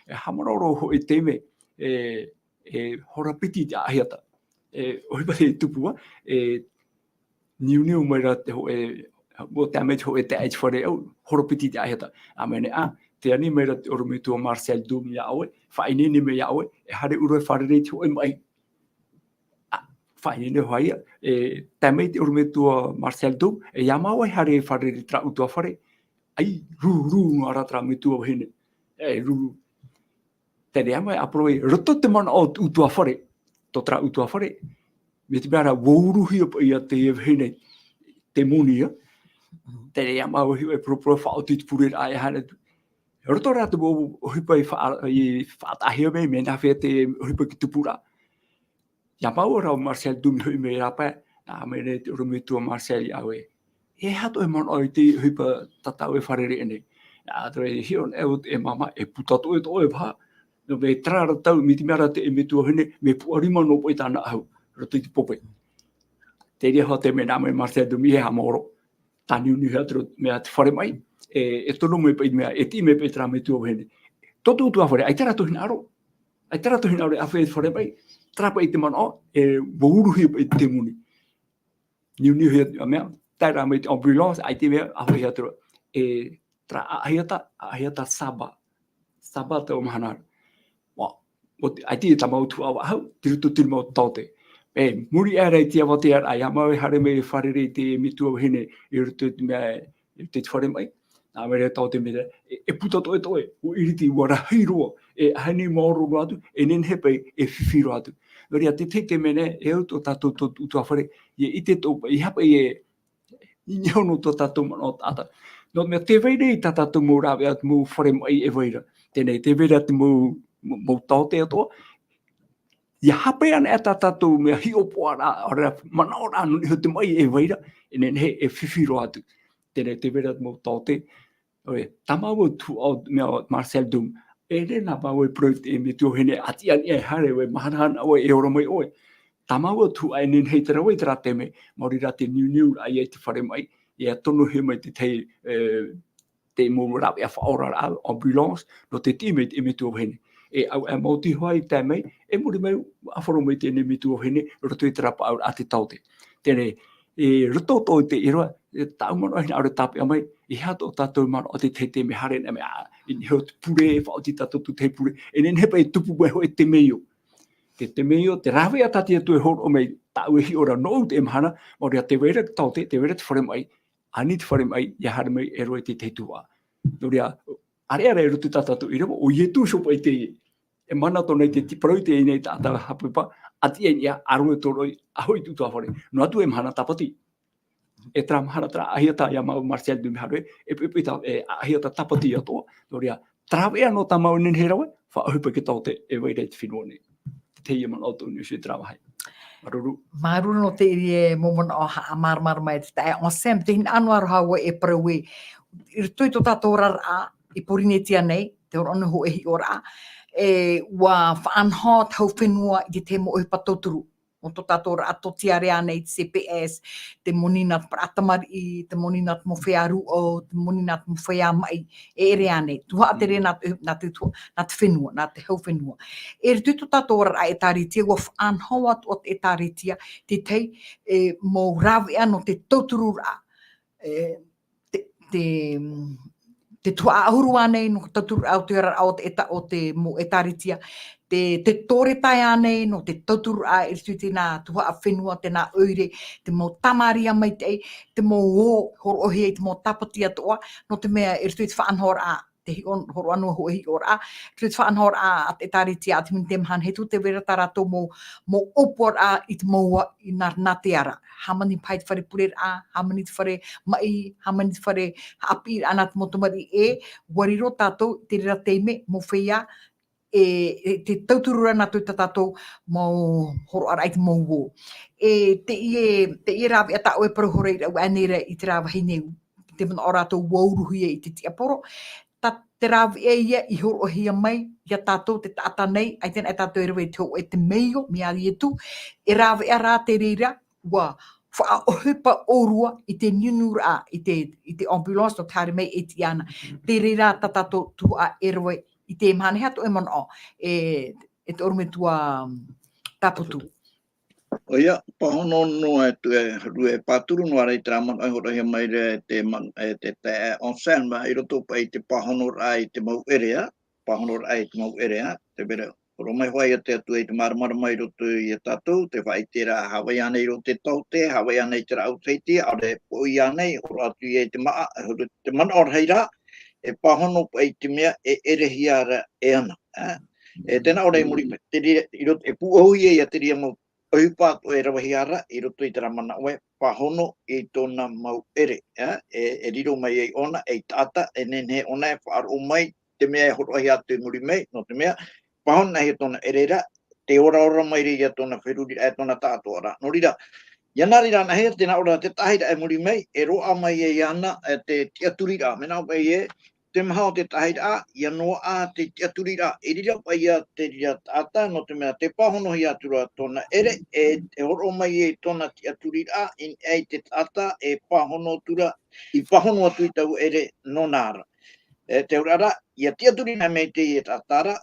E hamaroro ho e teime, horapiti te ahiata. OHIPA te tupua, niu mai ra te ho mo te ame ho e te age whare au, horapiti te ahiata. A mene te ani mai ra te oromitua Marcel Dum ia aue, whainene me ia aue, e hare uroi wharere te ho e mai. Whainene ho aia, te mei te oromitua Marcel Dum, e ia mau e hare wharere tra utua whare, ai, rū, ara tra mitua hene, rū. Te rea mai aproi, roto te mana o utua whare, to tra utua whare, me te mea wauruhi apa ia te hene, te monia, te rea mau hiu e propro whaoti te purera ai hana. Roto rā te mo OHIPA i whaatahia mei, me nā whea te OHIPA ki tupura. Ia mau rau Marcel Dum hui me rapa, nā mene te urumitua Marcel i aue. E hato e mana o te OHIPA tatau e wharere ene. Nā tore hion e mama e putato e to e pā. No me trara tau, mi te mera te e me tua hene, me puarima no poi tāna au, roto i te pope. Te rea hoa te me nā me Marcel Dum i he hamoro. Tāni uni hea mea te whare mai, e tono me pa i mea, e ti me pe tra me tua hene. Toto utua whare, ai tera tohina aro. Ai tera tohina aro e awhi e te whare mai, trapa i te mana o, e wauruhi pa i te muni. Ni uni hea mea, taira me te ambulance, ai te mea, awhi hea tura. Tra ahiata Saba te o mahanara. Ai te tamau tu awa hau, tirutu tiri mau taute. Muri arei tia wate ar, ai amau e hare me wharere te mitua hene, i rutu mea, i te whare mai. Nā mea taute mea, e puta toe, u iriti wara hiroa, e hane maoro atu, e nen hepe e whiwhiro atu. Noria, te te mene, e au tō tātou utua whare, i te tōpa, i hapa i nihono tō tātou mana o tāta. No mea te veire i tātou mō rāwe atu mō whare mai e veira. Tēnei, te veire atu mō taute atoa. Ia hape ana e tātou mea hiopoa rā, mana o rā nuni te mai e veira, e nene e whiwhiro atu. Tēnei, te veire atu mō taute. Tamau tu au mea Marcel Dum, e rena mau e project e me tō hene ati ani e hare we mahanahana oe e ora mai oe. Tamau tu ai nen hei tera wei tera teme, mauri rā te niu ai e te whare mai, e a tono he mai te tei te mō rawe a whaora rā, ambulance, no te time e me tō hene. E au e mauti hoai te mei, e muri mai a wharo mai tēne me tō hene, roto i tera pa a te taute. Tēne, e roto tō te iroa, e tau mano hina aure tāpe a mai, i hato o tātou mano o te me hare na mea, in hot pure fa oti tatou tu te pure enen hepa e tupu ho e te meio te meio te rawe atati atu e hor o mei tauhi ora no te mhana o rea te wera taute te wera te whare mai ani te whare mai ia hara mai e roe te tua no rea are rutu tatatu Irava o ietu sopa i te e mana tona i te Parau te nei tata Haapiiraa ati e ia aru e toroi ahoi tu whare no atu e mhana tapati e tra mahara tra ahiata ia mau Marcel du mihare e pepita e ahiata tapati ato no rea trawe ano tamau nen herawe fa OHIPA ke taute e weire te whinone Teie man outou ni se trawa hai. Maruru. Maruru no te iri momona o ha marmar mai te tae o sem te hin anwar hawa e Parau i tui to tatou rara i porinetia nei te ora ho e ora e wa whaanho tau whenua i te mo OHIPA tauturu o to tatou rara to tiarea nei CPS te moninat pratamari te moninat mo whearu o te moninat mo whea mai e ere ane tuha atere na te whenua na te hau whenua e tui to tatou rara e taritia wa whaanho atu o te taritia te tei mo rawe ano te tauturu rara te tua ahurua nei no tauturu au te ara o te mo e taritia te tore tai anei no te tauturu a e tui tēnā tuha a whenua tēnā oire te mo tamaria mai te mo o horo ohi te mo tapatia toa no te mea e tui te whaanhora a te hion horo anua ho hi ora tui te whaanhora a te taritia a te min te mhan he tu te wera tarato mo opor a i te moua i nā te ara hamani pai te whare purer a hamani te whare mai hamani te whare Haapiiraa ana te motomari e wariro tatou te rira teime mo feia te tauturura na tui tatou mo horo ara i te mouo. Teie rawe ata o e Parau horeira u anera i te rawa hineu te mana o ratou wauruhi i te tiaporo. Te rawe e ia i horo hia mai ia tatou te taata nei ai tēnā tatou e rawe te ho e te meio mi ari e tu e rawe a rā te reira wa wha OHIPA orua i te niunura i te ambulance no tāre mai e ti ana te reira tatou tua e rawe i te mhane hato e mana o e te orume tua taputu. O ia, pahono no e rue paturu no ara i te raman ai hora mai re te taeae on sanma i roto pa i te pahono ai te mau erea, pahono ai te mau erea, te bere oro mai hoai te atu i te maramara mai roto i a tatou, te whai te ra hawai anei ro te taute, hawai anei te rau teiti, are poi anei, oro atu i te maa, te mana ora heira, e pahono pa i te mea e erehiara e ana. E tēnā ora i muri, e puohui e a te ria mau OHIPA to e rawahiara i roto i te ramana oe pahono i tōna mau ere. E riro mai e ona, e tata, e nene ona e whaaro mai, te mea e horo ahi atu i muri mei, no te mea, pahono nahi tōna erera, te ora mai ri a tōna wheruri e tōna tātua ra. No rira, ianari rana hea, tēnā ora te tahira e muri mei, e roa mai e iana, te tiaturira, mena mai e, te maha o te tahira, ia noa a te tiaturira, e rira pai a te rira tata, no te mea te pahono hi atura tōna ere, e horo mai e tōna tiaturira, in e te tata, e pahono tura, i pahono atu i tau ere no nara. Te urara, ia tiaturira me te i tatara,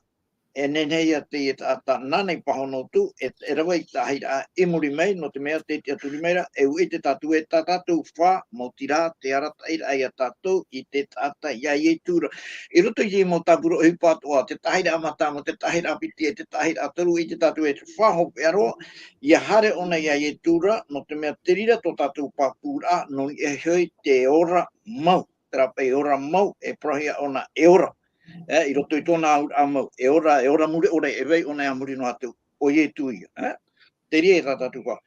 e nenei a te tata nanei pahono tu, e rawa i tahira e muri mei, no te mea te tiaturi meira, e ui te tatu e tatatu wha, mo tira te arataira ai a tatu, i te tata ia i e tura. I roto i mo taburo OHIPA atoa, te tahira amata, mo te tahira apiti, te tahira ataru, i te tatu e te whaho pearoa, ia hare ona ia i e tura, no te mea te rira to tatu papura, no i e hoi te ora mau, trapa e ora mau, e prohia ona e ora. I roto i tōna amau, e ora mure, ora e wei, ona e amuri no atu, o ie tui. Te rie e tātatu wha.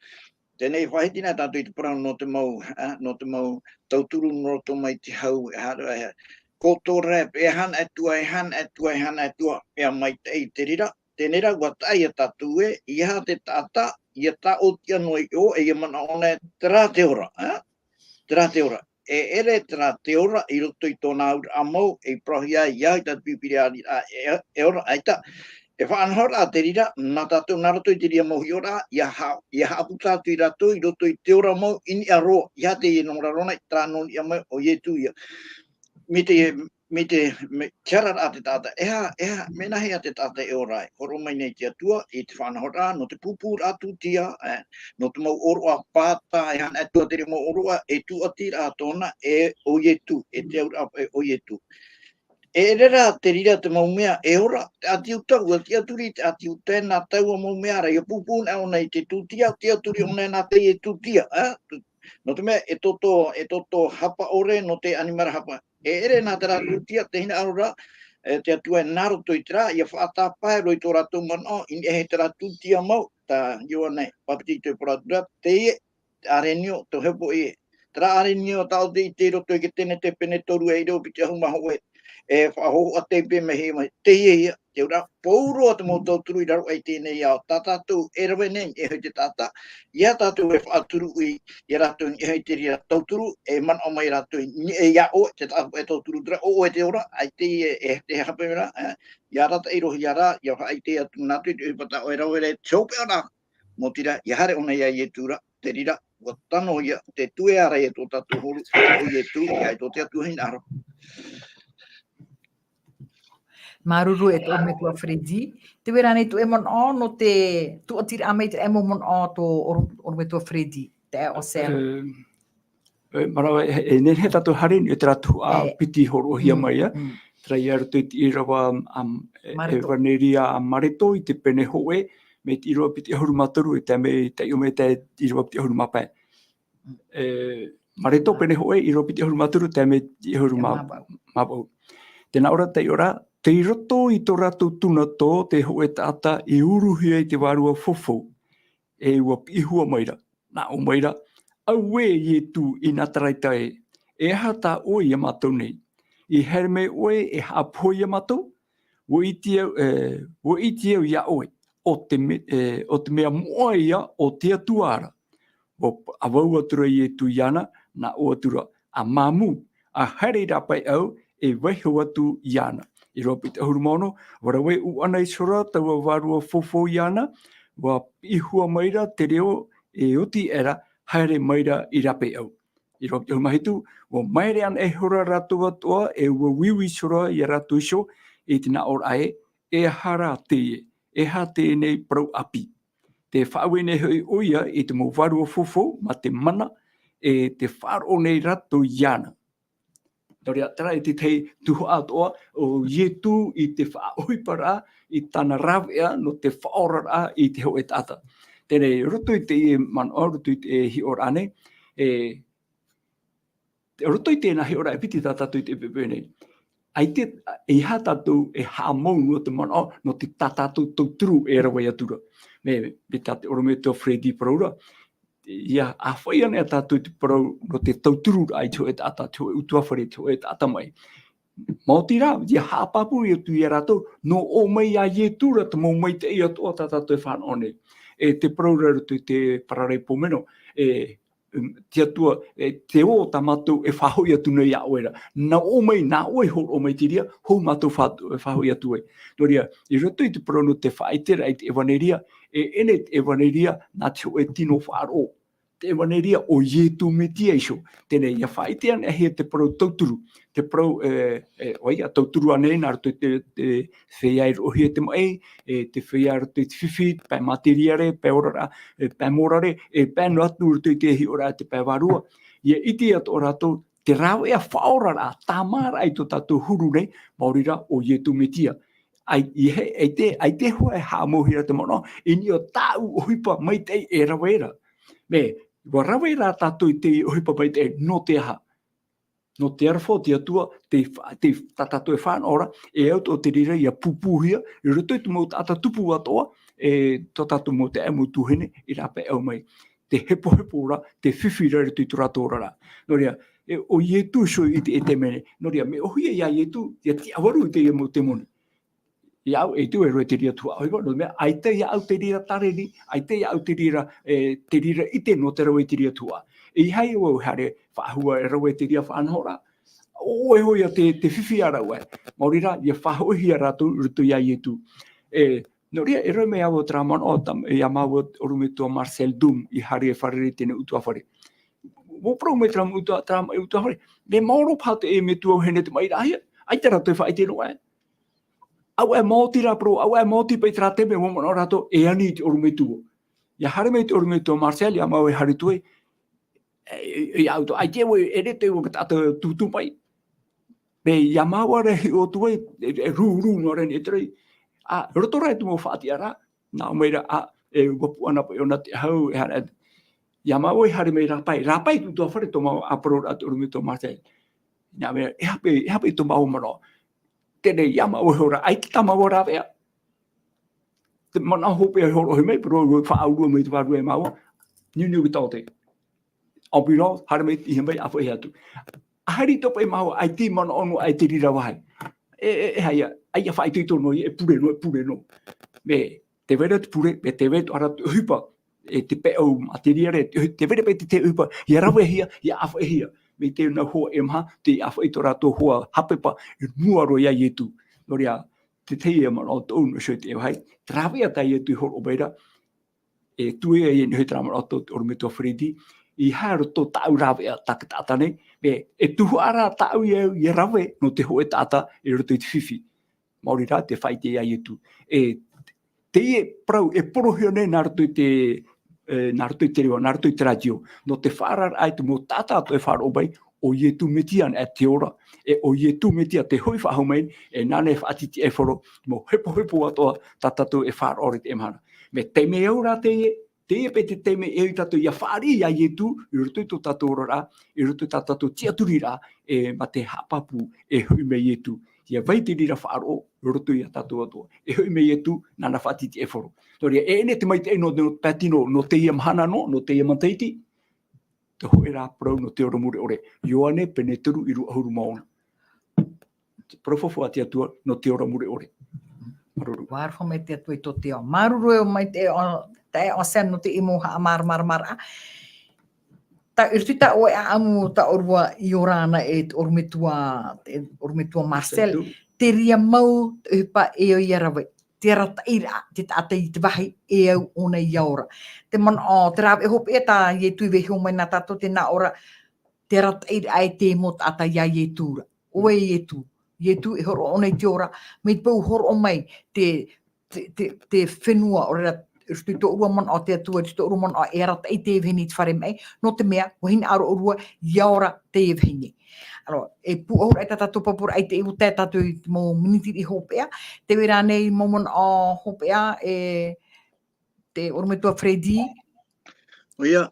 Tēnei whahitina tātu i te Parau no te mau tauturu no to mai te hau, ko tō rap, e han atua, e mai te rira, tēnei rau wa tai a tātu e, i ha te tata, i a tā o tia noi o, e mana ona e tera te ora. Tera te ora. E ere tera te ora i roto i tōna aur amau e prohia i au tatu pipiri e ora aita. E whaanhora a te rira, nā tātou nā roto i te ria mohi ora, ia haapu tātu i rato i roto i te ora mau ini a roa. Ia te i nōra rona i tānon i amau o ie tu ia. Me te tiara a te tāta, mena hea te tāta e orai. Horo mai nei te atua, i te whanahora, no te pupur atu tia, no te mau oroa pāta, e han atua te mau oroa, e tu atira a tōna, e o ietu, e te aura e o ietu. e rera te rira te maumea e ora te ati utau te aturi te ati utena taua maumea ra ia pupuna o nei te tutia te aturi o nei na te e tutia no te mea e toto hapa ore no te animara hapa e ere na te ra tutia te hina aura te atua e naro toi tera ia whaatapae roi tō ratou mana in e he te ra tutia mau ta iwa nei papiti te poratura Teie arenio to hepo e tera arenio tau te i te roto i ke tene te pene toru e reo piti ahuma hoe e whaho a te pe mehe mai Teie ia te ura pouro a te mo tau turu i raro ai tēnei au tātātou e rawe nei e hoi te tātā ia tātou e whaaturu i ratou e hoi te ria tau turu e man o mai ratou e ia o te tātou e tau turu tira o e te ora ai Teie e te hapemera ia rata i rohi ara ia wha ai te atu natu i te upata o e rau ere te hope ana mo tira ia hare ona ia i e tūra te rira wa tano ia te tue ara i e tō tātou holu o i e tū ia i tō te atu hina aro. Maruru e tō me tua Fredi. Te wera nei tu e mon o no te tuatira amei te emo mon o tō o me tua Fredi. Te o sel. Marawa e nen he tātou harin e te ratu a piti horo hia mai ia. Tra i aru te Irava e vaneria a Mareto i te pene hoe me te Irava piti ahuru mataru e te me te iome te Irava piti ahuru mapai. Mareto pene hoe Irava piti ahuru mataru te me te ahuru mabau. Tēnā ora te ora, te roto i tō ratou tuna tō te hoe tāta i uruhia i te wārua fofo e ua pihua maira. Nā o maira, au e i tū i nā taraitai e aha tā oi a mātou nei. I herme oe e hapoi a mātou, wo iti au ia oe, o te mea moa ia o te atuara. Wo awau atura i e tū iana, nā o atura a māmu, a haere rapai au, e weho atu iana. I roa pita ahuru mono, warawe u anai sora taua wārua fofo iana, wa ihua maira te reo e uti era haere maira i rape au. I roa pita ahuru mahitu, wa maere an e hora rato atua e ua wiwi sora i a rato iso, e tina or ae, e hara Teie, e ha te nei Parau api. Te whawe nei hoi oia i te mo wārua fofo, ma te mana, e te wharo nei rato iana. Toria tera i te tei tuho atoa o ietu i te OHIPA i tana rawea no te whaora i te hoe tata. Tēnei roto i te mano, roto i te hi ora ane, roto i tēnā hi ora e piti tātātou i te pepene. Ai te ha tātou e hāmau no te mano, no te tātātou tauturu e rawai atura. Me tāte oro me tō Fredi Paraura, ia a whaia nea tātou te Parau no te tauturu ai te hoe tātā, te hoe utuawhare, te hoe tātā mai. Mauti rā, ia hāpapu i atu i a rātou, no o mai a ie tūra te mau mai te i atua tātou e whāna one. E te Parau rātou te pararei pomeno, te atua, te o tā mātou e whahoi atu nei a oera. Nā o mai, nā oi hor o mai tiria, hou mātou whahoi atu e. Noria, i rato i te Parau no te whaitera i te evaneria, e ene te evaneria nā te o e tino whāro. Te evaneria o ietu me tia iso. Tēnei, ia whaitean e hea te Parau tauturu. Te Parau, oia, tauturu anei, nā rato te feia i rohi e te mai, te feia rato i te whiwhi, pai materiare, pai orara, pai morare, pai natu rato i te hi ora te pai warua. Ia iti ato rato, te rau ea whaorara, tā mara ai to tātou huru nei, maurira o ietu me tia. Ai te hoa e hāmohira te mono, i ni o tāu OHIPA mai te e rawera. Me, wa rawera tātou i te OHIPA mai te no te aha. No te arafo, te atua, te tātou e whāna ora, e auto o te rira i a pupuhia, i roto i te mau tāta tupu atoa, tō tātou mau te emu tuhene, i rape au mai. Te hepo ora, te whiwhira i tu rato ora. Noria, o ietu so i te mene, noria, me ohia ia ietu, ia te awaru i te ia mau te mone. Iau e tu e roe te ria tua oiwa, no mea, ai te iau te rira tareri, ai te iau te rira ite no te roe te ria tua. I hai o hare whahua e roe te ria whanhora, o e hoia te whiwhi ara ue. Maurira, ia whahoihia ratu rutu ia ietu. No ria, e roe me au o traman o tam, e amau o rume tua Marcel Dum, i hare e wharere tene utuawhare. Mo prau me tram utuawhare, me mauro pāte e me tua hene te mairahia, ai te ratu e whaite roe. Au e mōti rā pro, au e mōti pei tra teme mo mana rato e ani te orume tuo. Ia hare mei te orume tuo Marcel, ia mau e hare tue, e auto, ai te ue, e re te ue kata tutu mai. Pe yamaware o tuai ru no ren etrei a roto rai tu mo fatiara na meira a e gopu ana po ona te hau e hara yamawe hari me rapai tu fare to ma apro at urmi to ma se na me e hape to ma o te ne yamawe hora ai ta ma ora ve te mana hope e horo me pro fa au me tu va e ma ni to te au biro hari me i me afu e atu hari to pe ma ai ti mana onu ai te rira wai e hai ai fa i to no e pure no me te vere pure me te vere ara OHIPA e te pe o materiare te vere pe te OHIPA Irava hia ia afu hia me te na ho emha te afu i to rato ho hapepa e muaro ia yetu noria te Teie ma o to no so te hai travia ta yetu ho obeira e tu e ni trama o to ormito fredi I haro to tau rave tak tatane me e tu ara tau e rave no te ho e tata e roto te fifi maurira te fai te ia yetu e Teie prau e porohione narto te narto te radio no te wharar ai te mo tata to e wharo bai o ye tu metian e te ora e o ye tu metia te hoi whahau mai e nane whaatiti e whoro mo hepo atoa tata to e wharo ore te emhana me te me eura te pe te teme e tato ia whaari ia ye tu I roto to tato ora I roto tato tiaturi ra e ma te hapapu e hui me ye tu ia vai te rira whaaro roto ia tato atoa e hui me ye tu nana whaatiti e whoro Toria e ne te mai te no patino no te ia mahana no te ia mataiti te hoe rā prau no te oromure ore Ioane peneturu I ahuru maona profofo ati atua no te oromure ore maruru Warfo me te atua I to te o maruru e mai te o sen no te imo ha mar ta irtita o a amu ta orwa Iorana e ormitua Marcel te ria mau pa e o Irava te rata ira te tata I te wahi e au ona Iaora te man o te rāwe hope e ta ye tui vehi o mai na tato te na ora te rata ira ai te mo tata ia ye tura oe ye tu e horo ona I te ora me te pau horo o mai te whenua ora Stu to ua mon o te atua, stu ua mon o e rata I te evhini te whare mai, no te mea, wahina aro urua, iaora te evhini. Alo, e pu aura e tata tupapura ai te iwu te tatu I mo miniti I hopea, te wera nei momon o hopea e te ormetua Freddy. Oia,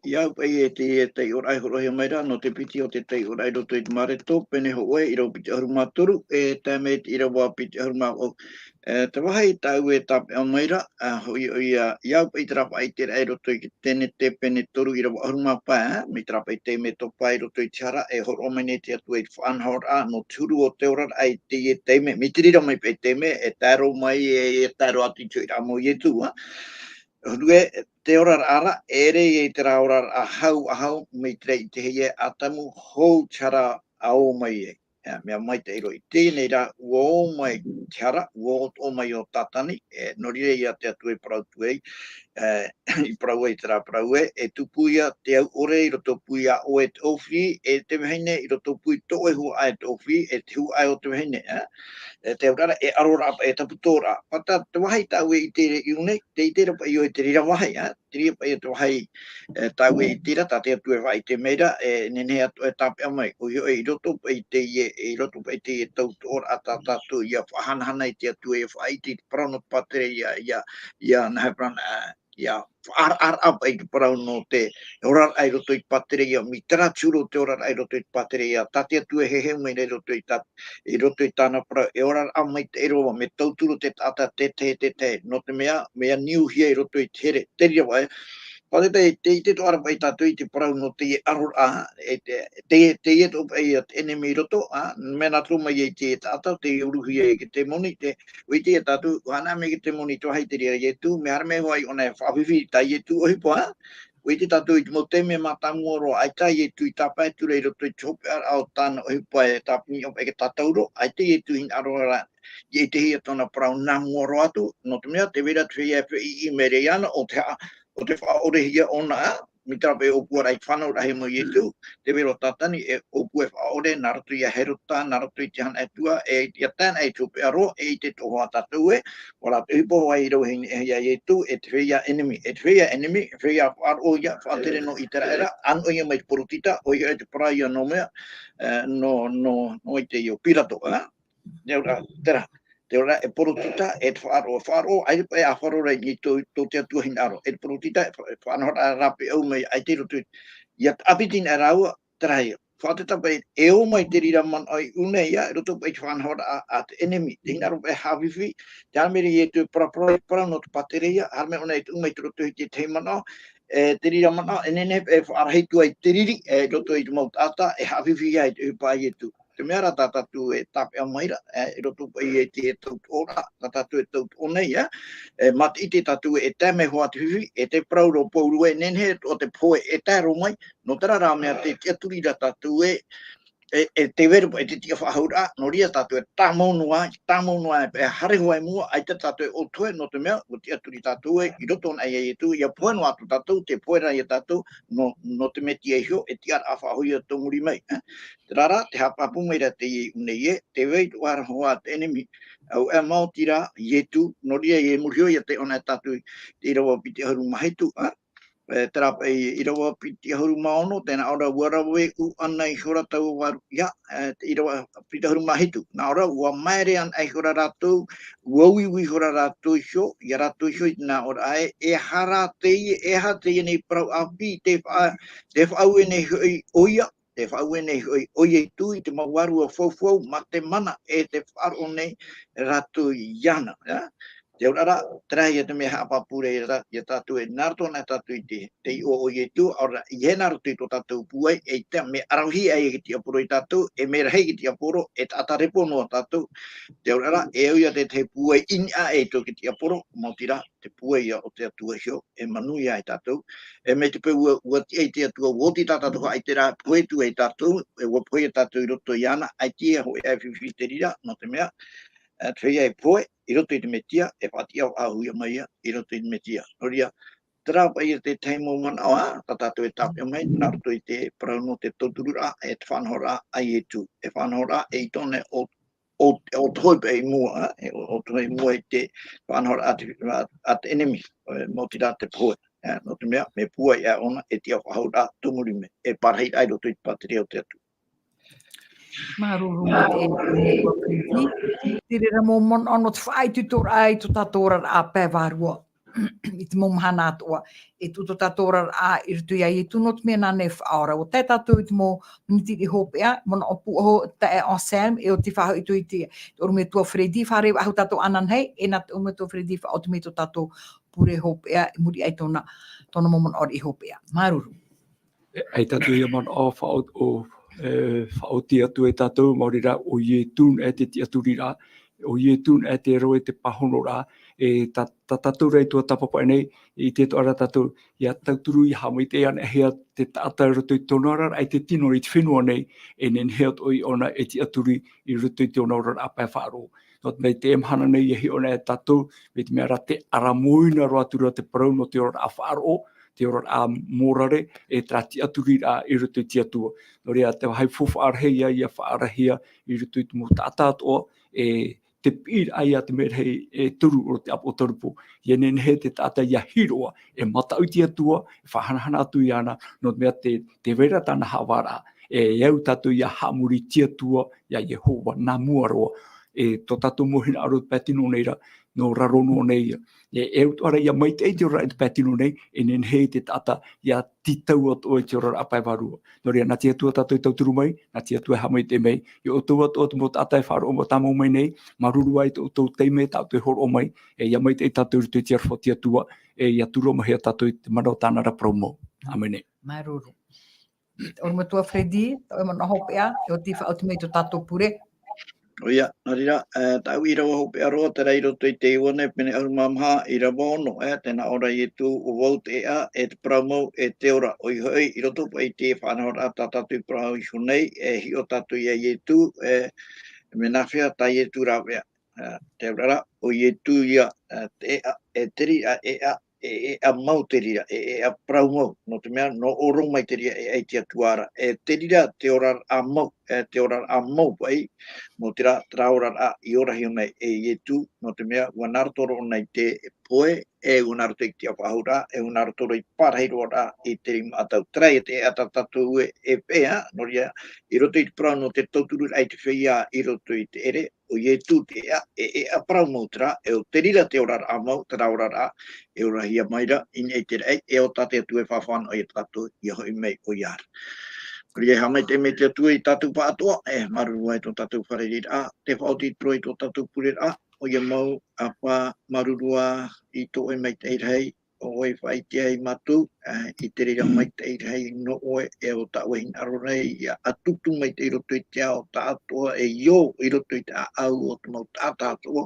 iau pai e te orai horohi maira, no te piti o te orai roto I te mareto, pene ho oe, I rau piti ahuruma toru, e te me te irawa piti ahuruma o. Te wahai tau e tape o maira, oia, iau pai te rapa ai te rai roto I tene te pene toru I rawa ahuruma pā, me te rapa I te me to pai roto I te hara, e horo mene te atu e te whanhor a, no turu o te orar ai te me, me te rira mai pai te me, e taro mai e taro ati tui ramo I e tua, Rue te orar ara, ere e te ra orar a hau, me te te hei atamu hou chara a o mai e. Mea mai te iro I tēnei ra ua o mai chara, ua o mai o tatani, norire ia te atu e parau tuei, I parau e te rā parau e tupuia te au ore I roto puia o e te ofi, e te mehine I roto pui to e hua ai te ofi, e te hu ai o te mehine, te urara e arora apa e taputora. Pata te wahai tau e I tere iune, te I tere pa I o e te rira wahai, te rira pa I te wahai tau e I tera, ta te atu e whai te meira, nene atu e tape amai. O I roto pa I Teie, I roto pa I Teie tautora a tatatu, ia whahanahana I te atu e whai te parano patere, ia nahe prana, ia ar apa I te parau no te orar ai roto I patere, ia mitara tūro te orar ai roto I patere, ia tate atu e hehe mai nei roto I tate, I roto I tāna parau, e orar amai te eroa, me tauturu te tata te, no te mea niu hia I roto I te here, te ria wai, pare te to ara pai tātou I te parau no te aror a, te to pai enemi roto, mena tō mai I te tātou, te uruhi e ki te moni, ui te tātou, hana me ki te moni to hai te ria I tu, me harame hoai ona whawhiwhi tai I tu OHIPA, ui te tātou I mo te me matamoro, ai tai I tu I tāpai tu rei roto I chope ar au tāna OHIPA e tāpini o pai ke tātauro, ai te I tu hin arora, I te hia tōna parau nā moro atu, no te mea te vera tu hia I mere iana o te whaorehia ona, mitra pe opua ai whanau rahi mo Yesu, te vero tatani e opua e whaore, naratu ia heruta, naratu i te hana Atua, e ia tēn e tupe aro, e te tohoa tatou e, wala te hipo wai rau hei ia Yesu, e te feia enemy, feia wharo ia, whaatere no i tera era, an o ia mai te porutita, o ia e te paraia no mea, no i te io pirato, Neura, tera. Te ora e porotita e whaaro, ai e a whaaro rei ni tō te atua hin aro. E porotita e whanora rapi au mai ai te rotu. Ia apitin e raua, terahi. Whaateta pai e o mai te rira man ai une ia, e roto pai te whanora a te enemy. Te hinaro pai hawiwi, te almeri e tu para no te patereia, harme ona e tu umai te roto i te teimana, te rira mana, e nene e whaaraheitu ai te riri, e roto i te mautata, e hawiwi ai te upai e tu. Te mea tatatu e tape a maira, e roto pai e te taut ora, tatatu e taut ona ia, mati i te tatu e te me hoa te whiwhi, e te prauro pauru e nenhe o te poe e tēro mai, no tera rā mea te aturi ra tatu e te veru e te tia whahaura, no ria tatu e tāmaunua e hare hoa e mua, ai te tatu e o toe no te mea, o te aturi tatu e, i roto na e tu, ia poe no atu tatu, te poe ra i tatu, no te meti e hio, e tia a whahoi a tonguri mai. Te rara, te hapapu mai ra te i unei e, te wei tu ara hoa te enemy, au e mauti ra, i tu, no ria i e murhio i te ona tatu, te irawa piti haru mahitu, tera pai Irava piti haru maono, tēnā ora warawe u ana i hora tau waru, ia, Irava piti haru mahitu, nā ora ua maere an ai hora ratou, uawi ui hora ratou isho, ia ratou isho i nā ora ai, e hara teie, e ha teie nei parau api, te whau e nei hui oia, te whau e nei hui oia i tui, te mawaru a fau, ma te mana e te wharo nei ratou iana, ia. Te urara, terahi e te mea hapapure i tatu e narto na tatu i te i o i tu, ora i he narto i to tatu puai, e te me arauhi ai e ki apuro i tatu, e me rahi ki te apuro, e tatarepo no tatu, te urara, e au ia te puai in a e to ki te apuro, mautira, te puai ia o te atua hio, e manu ia e tatu, e me te pau ua ti ai te atua, woti tatu ai te rā puai tu e tatu, e ua puai e tatu i roto i ana, ai tia ho e whiwhi te rira, no te mea, feia e poe, i roto i te metia, e pati au ahuia mai ia, i roto i te metia. Noria, tera pai e te teimo mana oa, tatatu e tapia mai, nā roto i te parauno te toturura, e te whanhora ai e tu. E whanhora e i tone o toipe i mua, o toipe i mua i te whanhora at enemy, moti rā te poe. No te mea, me pua i a ona, e tia whahaura tumuri me, e parhei ai roto i te pateri o te atu. Maruru mo te tua priti. Te rera mō mon ono te whai tutora ai tu tatora a pēwarua. I te momhana atua. E tu tatora a irtu ia i tu not mea nane whaora. O te tatu i te mō miniti i hopea. Mona opu ho te e on Sam. E o te whahau i tu i te orume tua Fredi. Whare ahu tato anan hei. E nā te ume tua Fredi wha o te me to tato pure hopea. Muri ai tona momon ori i hopea. Maruru. Ai tatu ia man o whaoti atu e tātou, mauri rā o ie tūn e te ti aturi rā, o ie tūn e te roe te pahono rā, e tātou rei tuatapapa nei, i te toara tātou, ia tauturu i hamai te ana hea te tātai roto i tōna rā, ai te tino i te whenua nei, e nen hea oi ona e ti aturi i roto i tōna rā a pai whaaro. Not nei te emhana nei e hi ona e tātou, me te mea rā te aramoina roa atura te parau no te ora a whaaro, te ora a mōrare e trati aturi a i rutu i atua. No rea te hai fufu arheia i a whaarahia i rutu i te mo tātātoa e te pīr ai a te merhei e turu o te apo torupo. I enen he te tāta i a hiroa e Mataio ti atua, e whahanahana atu i ana, no mea te reira tāna hawara e iau tatu i a hamuri ti atua i a Yehova nā muaroa. E to tatu mohina aro patino neira, no rarono nei. E utuara ia mai te ora i te patino nei, e nen hei te tata ia titau ato i te ora apai warua. No rea, nā tia tua tato i tauturu mai, nā tia tua hamai te mei, i o tua ato mo tata e wharo o mo tamau mai nei, maruru ai o teime tato e horo o mai, e ia mai te tato i te tia rwha tia tua, e ia turo mahea tato i te manao tāna ra promo. Amen. Maruru. O ma tua Fredi, o ma no hopea, e o tifa o te mei to tato pure. Oia, narira, tau Irava hope aroa, te reiro toi te iwane, pene au mamha Irava ono, tēnā ora i tu o wau te ea, e te praumau, e te ora oi hoi, i roto pai te whanahora a tatu i prahau i shunei, e hi o tatu i a i tu, me nawhia ta i tu rawea. Te rara, o i tu ia, te ea, e teri a e a, a mau te rira, a prau mau, no te mea, no orong mai te rira e te atuara, te rira te orar a mau pai, mo te ra traorar a i ora hiu mai e tu, no te mea, wanartoro nei te poe, e unarto i te apahura, e unartoro i parahiro ra i te rima atau trai, te atatatu e pea, no ria, i roto i te prau no te tauturu ai te feia i roto i te ere, o ye tu te a prau mau tra, e o te rira te orar a mau, te raorar a, e ora hia maira, in e te rei, e o tate atu e whawhana o i tatu, i hoi mei o iar. Kuri e hamai te me te atu i tatu pa atua, maruru ai tō tatu wharerir a, te whauti troi tō tatu purir a, o ia mau, a pā marurua i tō e mei te irhei, o e whai te ai matu, i te rira mai te irhei no oe, e o ta wehin arorei, ia atutu mai te iroto i te ao ta atua, e io iroto i te au o te mau tata atua,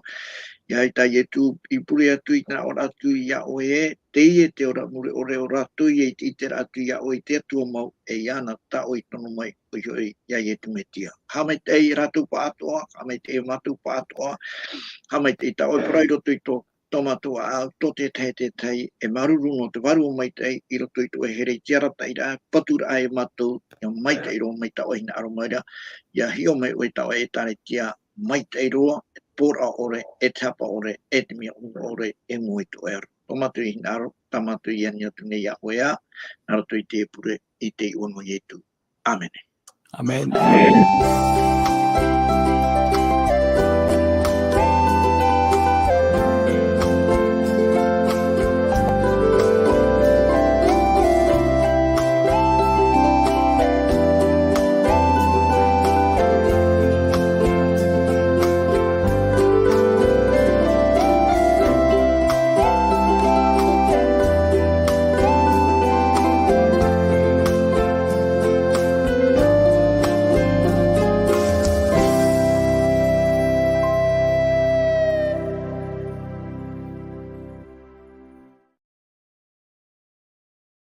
ia i tai e tu i pure atu i tana ora atu i a oe Teie te ora mure ore ora atu i te atu i a oe te atua mau e iana ta oi tono mai o i ia i tu me tia. Hamai te i ratu pa atua, hamai te i matu pa atua, hamai te i ta oi prai roto i tō tomatua a to te tei e maruru no te waru mai te i roto i tō e here tiara taira, patura ai matu, ia mai te i ro mai ta oi na aromaira, ia hio mai oi ta oi e tare tia mai te i roa, pora ore, e tapa ore, e te mea ore, e mui to er. Tomatu i naro, tamatu i ania tu nei a oea, naro tu i te pure, i te ono i etu. Amen. Amen.